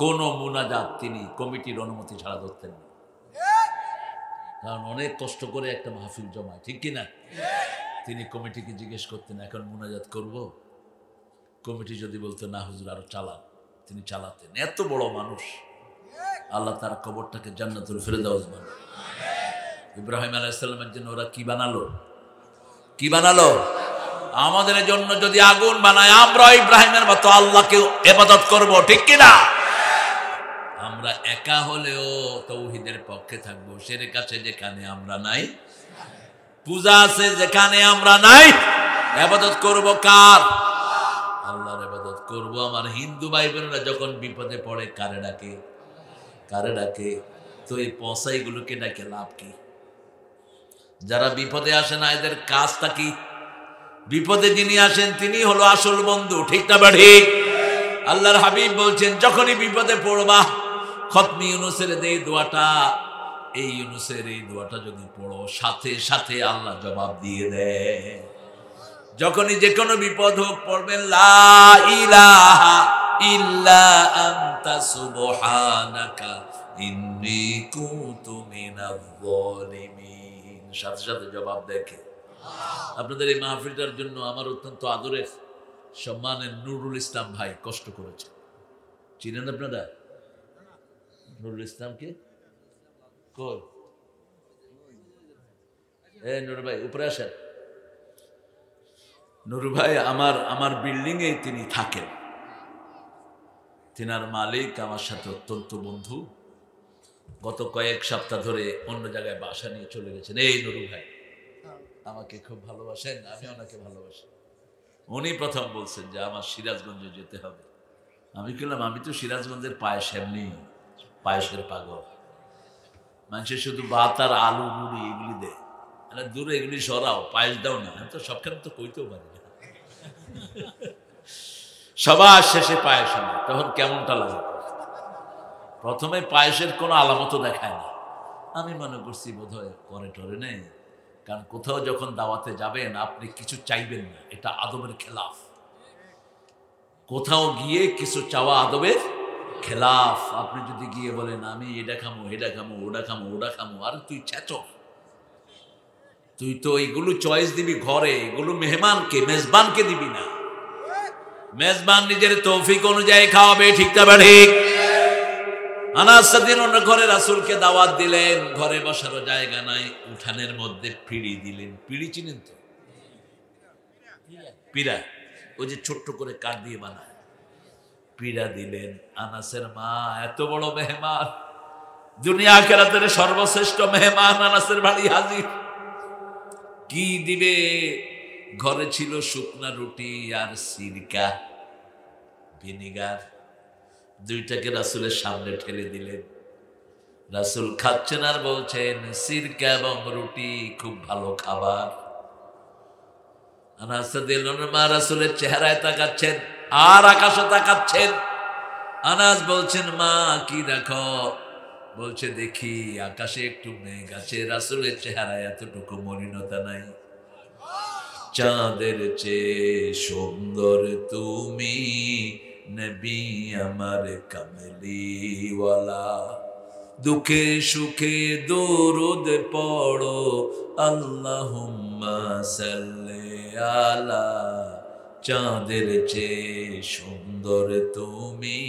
কোন মুনাজাত তিনি কমিটির অনুমতি ছাড়া ধরতেন না, কারণ অনেক কষ্ট করে একটা মাহফিল জমায়, ঠিক কিনা? তিনি কমিটিকে জিজ্ঞেস করতেন এখন মুনাজাত করব? কমিটি যদি বলতো না হুজুর আরো চালান, তিনি চালাতেন। এত বড় মানুষ, আল্লাহ তার কবরটাকে জান্নাতুল ফেরদাউস বানালো। ইব্রাহিম আলাইহিস সালামের জন্য ওরা কি বানালো? কি বানালো? আমাদের জন্য যদি আগুন বানায়, আমরা ইব্রাহিমের মতো আল্লাহকে ইবাদত করব, ঠিক কিনা? আমরা একা হলেও তাওহীদের পক্ষে থাকবো। শিরক আছে যেখানে আমরা নাই, পূজা আছে যেখানে আমরা নাই, ইবাদত করব কার? আল্লাহর ইবাদত করব। আমার হিন্দু ভাই বোনেরা যখন বিপদে পড়ে কারে ডাকে? কারে ডাকে? তো এই পসাইগুলোকে ডাকে লাভ কি? যারা বিপদে আসে না, এদের কাজটা কি? বিপদে যিনি আসেন তিনি হলো আসল বন্ধু, ঠিক না ঠিক? আল্লাহর হাবিব বলছেন যখনই বিপদে পড়বা, খতমি ইউনূসের এই দোয়াটা, এই ইউনূসের এই দোয়াটা যদি পড়ো, সাথে সাথে আল্লাহ জবাব দিয়ে দেয়। যখনই যে কোনো বিপদ হোক পড়বেন লা ইলাহা ইল্লা আনতা সুবহানাকা ইন্নী কুনতু মিনাজ জালিমিন। সাথে সাথে জবাব দেখে। আপনাদের এই মাহফিলটার জন্য আমার অত্যন্ত আদরের সম্মানের নুরুল ইসলাম ভাই কষ্ট করেছে। চিনেন আপনারা নুরুল ইসলামকে? কই নুরু ভাই উপরে আসেন। নুরু ভাই আমার বিল্ডিং এ তিনি থাকেন। তিনার মালিক আমার সাথে অত্যন্ত বন্ধু। গত কয়েক সপ্তাহ ধরে অন্য জায়গায় বাসা নিয়ে চলে গেছেন। এই নুরু ভাই আমাকে খুব ভালোবাসেন, আমি ওনাকে ভালোবাসি। উনি প্রথম বলছেন যে আমার সিরাজগঞ্জে যেতে হবে। আমি বললাম আমি তো সিরাজগঞ্জের পায়েস এমনি পায়েসের পাগল। মানুষের শুধু ভাত আর আলু মুড়ি এগুলি দেয়, দূরে এগুলি সরাও, পায়েস দাও না। আমি তো সবখানে তো কইতেও পারি না। সবার শেষে পায়েস আনে, তখন কেমনটা লাগে? প্রথমে পায়েসের কোনো আলামতও দেখায় না। আমি মনে করছি বোধহয় করে টরে নেই, কারণ কোথাও যখন দাওয়াতে যাবেন আপনি কিছু চাইবেন না, এটা আদবের খেলাফ। কোথাও গিয়ে কিছু চাওয়া আদবের খেলাফ। আপনি যদি গিয়ে বলেন আমি এটা খামো, এটা খামো, ওটা খামো, ওটা খামো, আর তুই চেঁচো, তুই তো এইগুলো চয়েস দিবি ঘরে, এগুলো মেহমানকে মেজবানকে দিবি না। মেজবান নিজের তৌফিক অনুযায়ী খাওয়াবে, ঠিক না ঠিক? আনাস রাদিয়াল্লাহু আনহু ঘরে রাসূলকে দাওয়াত দিলেন, ঘরে বসারও জায়গা নাই, উঠানের মধ্যে পিঁড়ি দিলেন। পিঁড়ি চিনেন তো? পিঁড়া, ওই যে ছোট্ট করে কাঠ দিয়ে বানায়, পিঁড়া দিলেন। আনাসের মা এত বড় মেহমান, দুনিয়া আখিরাতের সর্বশ্রেষ্ঠ মেহমান আনাসের বাড়ি হাজির। কি দিবে? ঘরে ছিল শুকনা রুটি আর সিরকা, ভিনিগার। দুইটাকে রাসূলের সামনে ঠেলে দিলেন। রাসূল খাচ্ছেন আর বলছেন সিরকা এবং রুটি খুব ভালো খাবার। আনাস রাদিয়াল্লাহু আনহু মা রাসূলের চেহারায় তাকাচ্ছেন আর আকাশে তাকাচ্ছেন। আনাস বলছেন, মা কি দেখো? বলছে, দেখি আকাশে একটু মেঘ আছে, রাসূলের চেহারায় এতটুকু মলিনতা নাই। চাঁদের চেয়ে সুন্দর তুমি, নবী আমার কামলিওয়ালা। দুঃখে সুখে দরুদ পড়ো, আল্লাহুম্মা সাল্লি আলা। চাঁদের চেয়ে সুন্দর তুমি,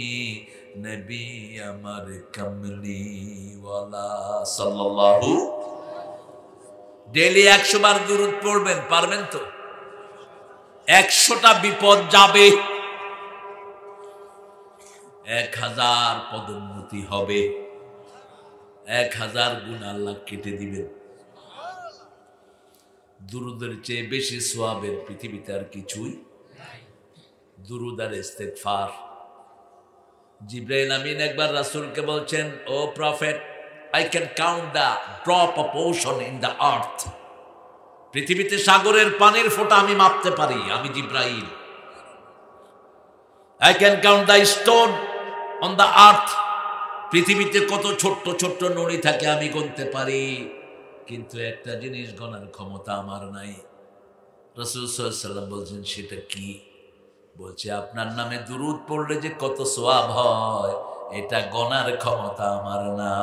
নবী আমার কামলিওয়ালা সাল্লাল্লাহু। ডেইলি 100 বার দুরূদ পড়বেন, পারবেন তো? 100টা বিপদ যাবে, 1000 পদোন্নতি হবে, 1000 গুণ আল্লাহ কেটে দিবেন। দুরূদের চেয়ে বেশি সওয়াবের পৃথিবীতে আর কিছুই নাই। দুরূদ আর ইস্তেগফার। জিবরাইল আমিন একবার রাসূলকে বলছেন, O prophet, I can count the drop of ocean in the earth. পৃথিবীতে সাগরের পানির ফোঁটা আমি মাপতে পারি, আমি জিবরাইল। I can count the stone on the earth. পৃথিবীতে কত ছোট্ট ছোট্ট নড়ি থাকে আমি গুনতে পারি, কিন্তু একটা জিনিস গণার ক্ষমতা আমার নাই। রাসূল সাল্লাল্লাহু আলাইহি ওয়াসাল্লাম বলছেন, সেটা কি? বলছে, আপনার নামে দুরূদ পড়লে যে কত সওয়াব হয়, এটা গণার ক্ষমতা আমার না।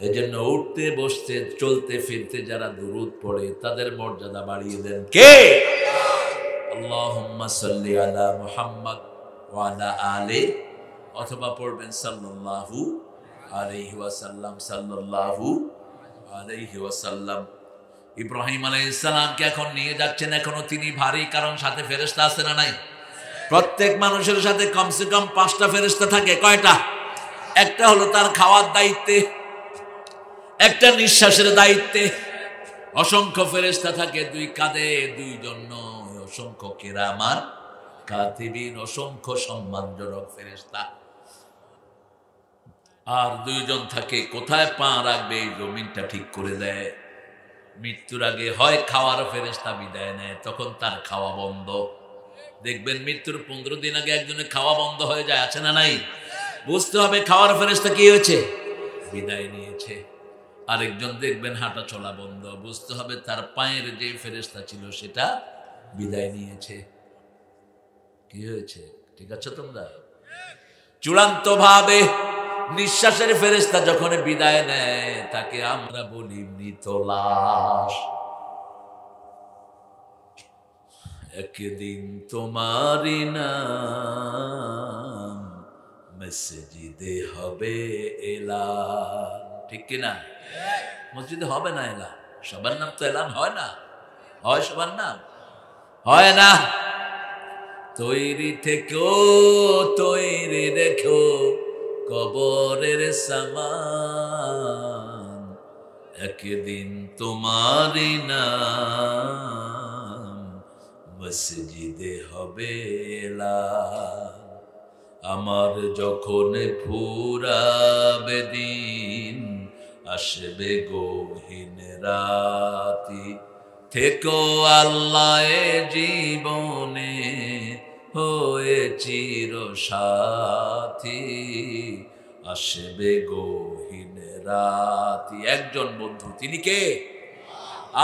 এজন্য উঠতে বসতে চলতে ফিরতে যারা দুরূদ পড়ে তাদের মর্যাদা বাড়িয়ে দেন কে? আল্লাহুম্মা সাল্লি আলা মুহাম্মদ ওয়া আলা আলি, অথবা পড়বেন সাল্লাল্লাহু আলাইহি ওয়াসাল্লাম, সাল্লাল্লাহু আলাইহি ওয়াসাল্লাম। ইব্রাহিম আলাইহিস সালামকে এখন নিয়ে যাচ্ছেন, এখনো তিনি ভারী, কারণ সাথে ফেরেশতা আছে না নাই? প্রত্যেক মানুষের সাথে কমসে কম 5টা ফেরেশতা থাকে। কয়টা? একটা হলো তার খাওয়ার দায়িত্বে, একটা নিঃশ্বাসের দায়িত্বে। অসংখ্য ফেরেশতা থাকে, 2 কাঁধে 2 জন, অসংখ্য কিরামান কাতিবিন, অসংখ্য সম্মানজনক ফেরেশতা। আর 2 জন থাকে কোথায় পা রাখবে এই জমিনটা ঠিক করে দেয়। মৃত্যুর আগে হয় খাওয়ার ফেরেশতা বিদায় নেয়, তখন তার খাওয়া বন্ধ। দেখবেন মৃত্যুর 15 দিন আগে একজনের খাওয়া বন্ধ হয়ে যায়, আছে না নাই? বুঝতে হবে খাওয়ার ফেরেশতা কি হয়েছে, বিদায় নিয়েছে। আরেকজন দেখবেন হাঁটা চলা বন্ধ, বুঝতে হবে তার পায়ের যে ফেরেশতা ছিল সেটা বিদায় নিয়েছে। কি হয়েছে? ঠিক আছে তোমরা? চূড়ান্ত ভাবে নিঃশ্বাসের ফেরেশতা যখন বিদায় নেয়, তাকে আমরা বলি মৃত লাশ। একদিন তোমারি নাম মসজিদে হবে এলান, ঠিক কিনা? মসজিদে হবে না এলান, সবার নাম তো এলান হয় না। হয় সবার নাম? হয় না। তৈরি থেকো, তৈরি রেখো কবরের সামান, একদিন তোমারি নাম মসজিদে হবে এলান। আমার যখন ফুরাবে দিন, আসবে গহীন রাতি, থেকো আল্লাহ জীবনে হয়ে চির সাথী, আসবে গহীন রাতি। একজন বন্ধু, তিনি কে?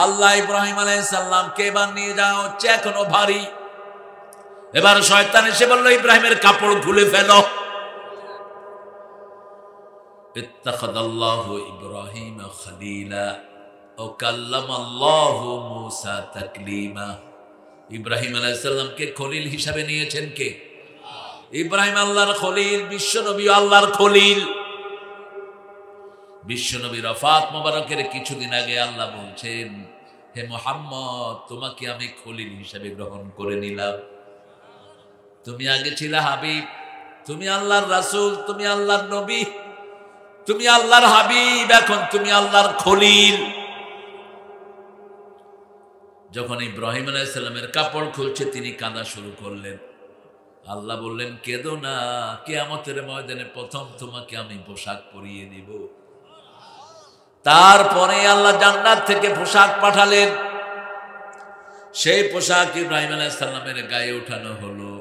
আল্লাহ। ইব্রাহিম আলাইহিস সালামকে এবার নিয়ে যাওয়া হচ্ছে, এখনো ভারী। এবার শয়তান এসে বলল, ইব্রাহিমের কাপড় খুলে ফেলো। ইত্তাখাযাল্লাহু ইব্রাহিম খলিলা ও কাল্লামাল্লাহু মূসা তাকলিমা। ইব্রাহিম আলাইহিস সালামকে খলিল হিসাবে নিয়েছেন কে? ইব্রাহিম আল্লাহর খলিল, বিশ্বনবী আল্লাহর খলিল। বিশ্বনবীর ওফাত মোবারকের কিছুদিন আগে আল্লাহ বলছেন, হে মুহাম্মদ, তোমাকে আমি খলিল হিসাবে গ্রহণ করে নিলাম। তুমি আগে ছিলা হাবিব, তুমি আল্লাহর রাসূল, তুমি আল্লাহর নবী, তুমি আল্লাহর হাবিব, এখন তুমি আল্লাহর খলিল। যখন ইব্রাহিম আলাইহিস সালামের কাপড় খুলছে, তিনি কাঁদা শুরু করলেন। আল্লাহ বললেন, কেঁদো না, কিয়ামতের ময়দানে প্রথম তোমাকে আমি পোশাক পরিয়ে দিব। তারপরে আল্লাহ জান্নাত থেকে পোশাক পাঠালেন। সেই পোশাক ইব্রাহিম আলাইহিস সালামের গায়ে উঠানো হলো।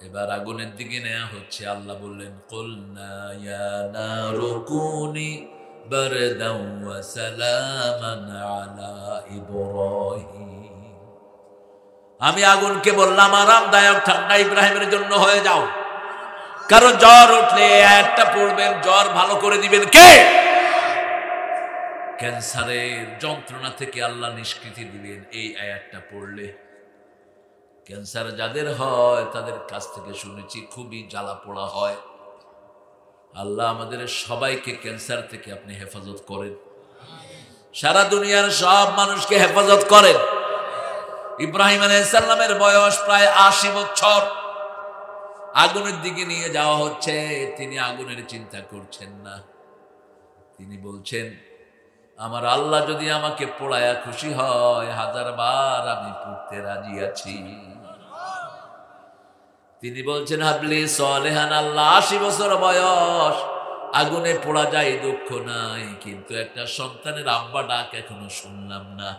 এবার আগুনের দিকে নেওয়া হচ্ছে। আল্লাহ বললেন, কুলনা ইয়া নারু কুনি বারদাও ওয়া সালামান আলা ইব্রাহিম। আমি আগুনকে বললাম, আরামদায়ক ঠান্ডা ইব্রাহিমের জন্য হয়ে যাও। কারণ জ্বর উঠলে একটা পড়বেন, জ্বর ভালো করে দিবেন কে? ক্যান্সারের যন্ত্রণা থেকে আল্লাহ নিষ্কৃতি দিবেন এই আয়াতটা পড়লে। ক্যান্সার যাদের হয় তাদের কাছ থেকে শুনেছি খুবই জ্বালা পোড়া হয়। আল্লাহ আমাদের সবাইকে ক্যান্সার থেকে আপনি হেফাজত করেন, সারা দুনিয়ার সব মানুষকে হেফাজত করেন। ইব্রাহিম আলাইহিস সালামের বয়স প্রায় ৮০ বছর। আগুনের দিকে নিয়ে যাওয়া হচ্ছে, তিনি আগুনের চিন্তা করছেন না। তিনি বলছেন, আমার আল্লাহ যদি আমাকে পোড়ায়া খুশি হয় 1000 বার আমি পুড়তে রাজি আছি। তিনি বলছেন, হাবলি সলেহান, আল্লাহ ৮০ বছর বয়স, আগুনে পোড়া যায় দুঃখ নাই, কিন্তু একটা সন্তানের আব্বা ডাক এখনো শুনলাম না।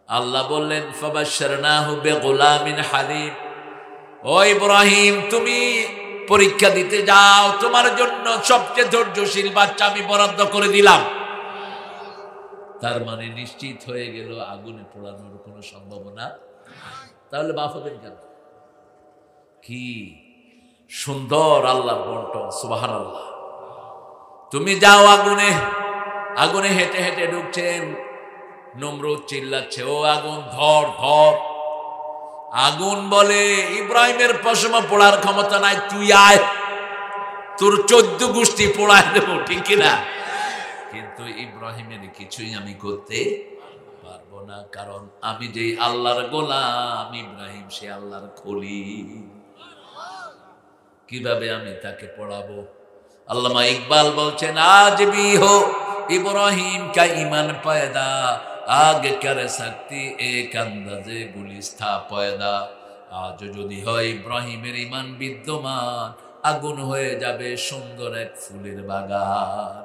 আল্লাহ বললেন, ফাবাশশারনাহু বিগুলামিন হালিম। ও ইব্রাহিম, তুমি পরীক্ষা দিতে যাও, তোমার জন্য সবচেয়ে ধৈর্যশীল বাচ্চা আমি বরাদ্দ করে দিলাম। তার মানে নিশ্চিত হয়ে গেল আগুনে পোড়ানোর কোনো সম্ভাবনা। তাহলে বাপ হবেন কেন? কি সুন্দর আল্লাহর বন্টন, সুবহানাল্লাহ। তুমি যাও আগুনে। আগুনে হেঁটে হেঁটে ঢুকছেন। নমরুদ চিল্লাচ্ছে, ও আগুন ধর ধর। আগুন বলে, ইব্রাহিমের পশমা পোড়ার ক্ষমতা নাই, তুই আয়, তোর 14 গোষ্ঠী পোড়ায় দেব, ঠিক কিনা? কিন্তু ইব্রাহিমের কিছুই আমি করতে পারবো না, কারণ আমি যে আল্লাহর গোলাম, ইব্রাহিম সে আল্লাহর খলিল। কিভাবে আমি তাকে পড়াবো? আল্লামা ইকবাল বলছেন, আজ भी हो इब्राहिम का ईमान पैदा, आगे कर सकती एक अंदाजे गुलिस्ता पैदा। আজ যদি হয় ইব্রাহিমের ঈমান বিদ্যমান, আগুন হয়ে যাবে সুন্দর এক ফুলের বাগান।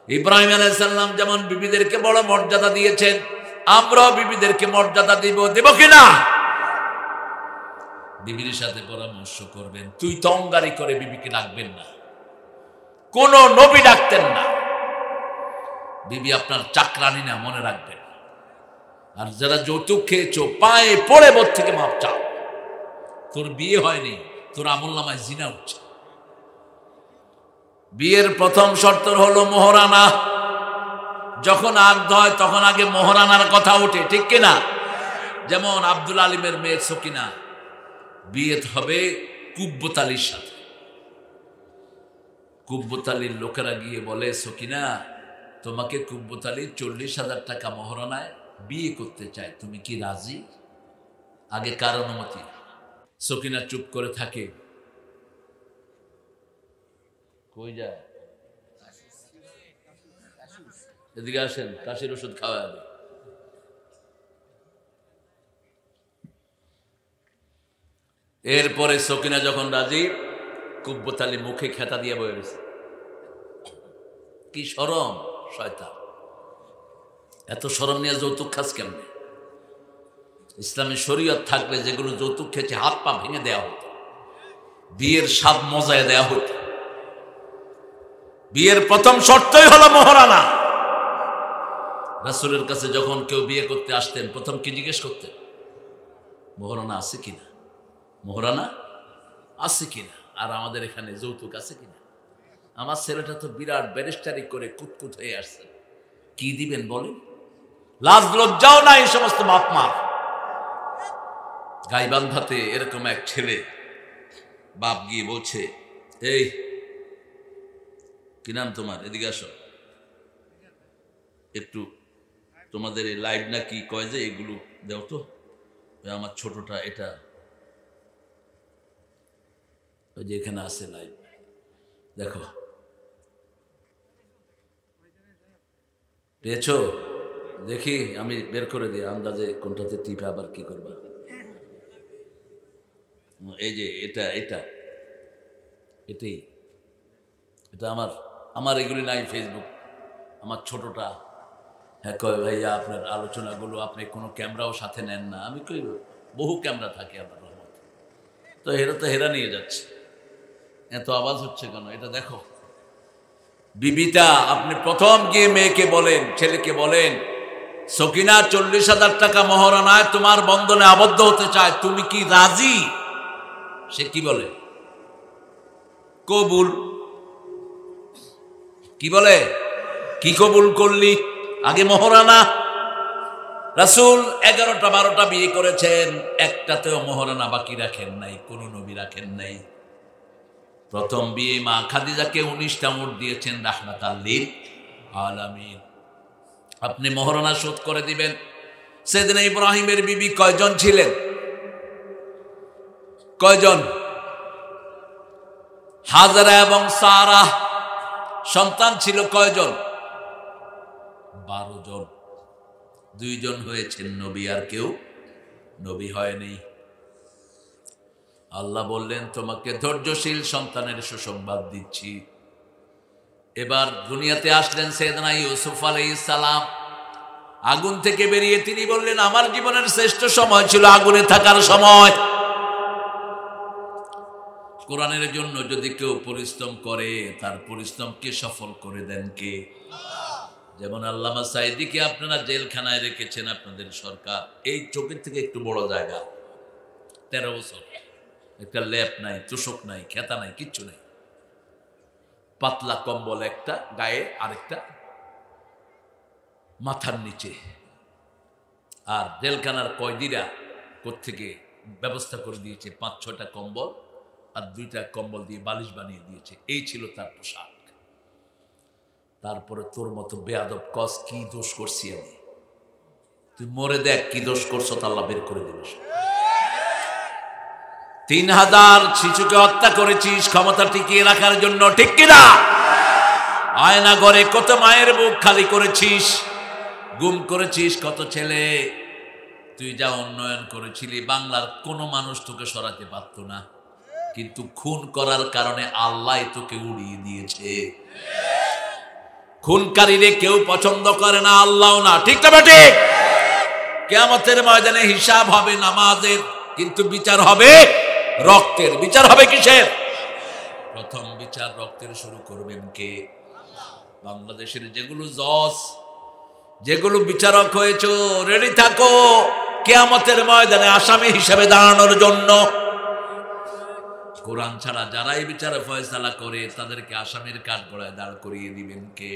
ইব্রাহিম আলাইহিস সালাম যেমন বিবিদেরকে বড় মর্যাদা দিয়েছেন, আমরাও বিবিদেরকে মর্যাদা দেব কিনা? বিবির সাথে পরামর্শ করবেন। তুই তঙ্গারি করে বিবিকে ডাকবেন না, কোন নবী ডাকতেন না। বিবি আপনার চাকরানি না, মনে রাখবেন। আর যারা যৌতুক খেয়েছো, পায়ে পড়ে বোধ থেকে মাপ চাও। তোর বিয়ে হয়নি, তোর আমলনামায় জিনা উঠছে। বিয়ের প্রথম শর্ত হলো মোহরানা। যখন আগ্ধ হয় তখন আগে মোহরানার কথা ওঠে, ঠিক কিনা? যেমন আব্দুল আলিমের মেয়ে সকিনা বিয়ে হবে কুব্বত আলীর সাথে। কুব্বত আলীর লোকেরা গিয়ে বলে, সকিনা, তোমাকে কুব্বত আলী 40,000 টাকা মোহরানায় বিয়ে করতে চায়, তুমি কি রাজি? আগে কার অনুমতি? সকিনা চুপ করে থাকে। কই যায়? এদিকে আসেন, কাশির ওষুধ খাওয়া যাবে। এরপরে সকিনা যখন রাজি, কুব্বত আলী মুখে খেতা দিয়ে বয়ে গেছে। কি শরম, শয়তান! এত শরম নিয়ে যৌতুক খাস কেমনে? ইসলামী শরীয়ত থাকলে যেগুলো যৌতুক খেয়েছে হাত পা ভেঙে দেওয়া হতো, বিয়ের স্বাদ মজায় দেওয়া হতো। বিয়ের প্রথম শর্তই হলো মোহরানা। রাসূলের কাছে যখন কেউ বিয়ে করতে আসতেন, প্রথম কি জিজ্ঞেস করতেন? মোহরানা আছে কিনা, মোহরানা আছে কিনা। আর আমাদের এখানে যৌতুক আছে কিনা? আমার ছেলেটা তো বিরাট ব্যারিস্টারি করে কুতকুত হয়ে আসছে, কি দিবেন বলেন? লাজ লজ্জাও নাই এই সমস্ত বাপ মা। গাইবান্ধাতে এরকম এক ছেলে, বাপ গিয়ে বলছে, এই কি নাম তোমার, এদিকে আসো একটু, তোমাদের এই লাইভ না কি কয় যে এগুলো দেও তো, আমার ছোটটা এটা, ওই যে এখানে আছে লাইভ, দেখো পেয়েছো? দেখি আমি বের করে দিই আন্দাজে কোনটাতে টিপে আবার কি করবা। এই যে এটা এটা এটাই, এটা আমার এগুলি নাই ফেসবুক, আমার ছোটটা হ্যাঁ কয় ভাইয়া আপনার আলোচনাগুলো আপনি কোনো ক্যামেরাও সাথে নেন না। আমি কই বহু ক্যামেরা থাকে আপনার রহমতে। তো হেরা নিয়ে যাচ্ছে। এত আওয়াজ হচ্ছে কেন এটা দেখো। বিবিটা আপনি প্রথম গিয়ে মেয়েকে বলেন, ছেলেকে বলেন, সকিনা 40,000 টাকা মহারণায় তোমার বন্ধনে আবদ্ধ হতে চায়, তুমি কি রাজি? সে কি বলে? কবুল। কি বলে? কি কবুল করলি? আগে মহারানা। রাসূল 11টা 12টা বিয়ে করেছেন, একটাতেও মহারানা বাকি রাখেন নাই, কোন নবী রাখেন নাই। প্রথম বিয়ে মা খাদিজাকে 19টা উট দিয়েছেন রাহমাতাল লিল আলামিন। আপনি মহারণা শোধ করে দিবেন। সাইয়েদনা ইব্রাহিমের বিবি কয়জন ছিলেন? কয়জন? হাজরা এবং সারা। সন্তান ছিল কয়জন? 12 জন। 2 জন হয়েছেন নবী, আর কেউ নবী হয়নি। আল্লাহ বললেন তোমাকে ধৈর্যশীল সন্তানের সুসংবাদ দিচ্ছি। এবার দুনিয়াতে আসলেন সাইয়েদনা ইউসুফ আলাইহিস সালাম। আগুন থেকে বেরিয়ে তিনি বললেন আমার জীবনের শ্রেষ্ঠ সময় ছিল আগুনে থাকার সময়। কোরআনের জন্য যদি কেউ পরিশ্রম করে তার পরিশ্রমকে সফল করে দেন কে? যেমন আল্লামা সাঈদীকে আপনারা জেলখানায় রেখেছেন আপনাদের সরকার, এই চোখের থেকে একটু বড় জায়গা, 13 বছর, একটা ল্যাপ নাই, তোষক নাই, খেতা নাই, কিচ্ছু নাই, পাতলা কম্বল একটা গায়ে, আরেকটা মাথার নিচে। আর জেলখানার কয়েদিরা কোত্থেকে ব্যবস্থা করে দিয়েছে 5-6টা কম্বল আর 2টা কম্বল দিয়ে বালিশ বানিয়ে দিয়েছে। এই ছিল তার পোশাক। তারপরে তোর মতো বেয়াদব কস কি দোষ করছি আমি? তুই মরে দেখ কি দোষ করছো, তা আল্লাহ বের করে দেবে। 3000 শিশুকে হত্যা করেছিস ক্ষমতা টিকিয়ে রাখার জন্য, ঠিক কিনা? আয়না ঘরে কত মায়ের বুক খালি করেছিস, গুম করেছিস কত ছেলে। তুই যা উন্নয়ন করেছিলি বাংলার কোনো মানুষ তোকে সরাতে পারত না, কিন্তু খুন করার কারণে আল্লাহ তোকে উড়িয়ে দিয়েছে। খুনকারীরে কেউ পছন্দ করে না, আল্লাহও না, ঠিক না ঠিক? কিয়ামতের ময়দানে হিসাব হবে নামাজের, কিন্তু বিচার হবে রক্তের। বিচার হবে কিসের? প্রথম বিচার রক্তের শুরু করবেন কে? বাংলাদেশের যেগুলো জজ, যেগুলো বিচারক হয়েছে, রেডি থাকো কিয়ামতের ময়দানে আসামি হিসেবে দাঁড়ানোর জন্য। কোরআন ছাড়া যারাই বিচারে ফয়সালা করে তাদেরকে আসামির কাঠগড়ায় দাঁড় করিয়ে দিবেন কে?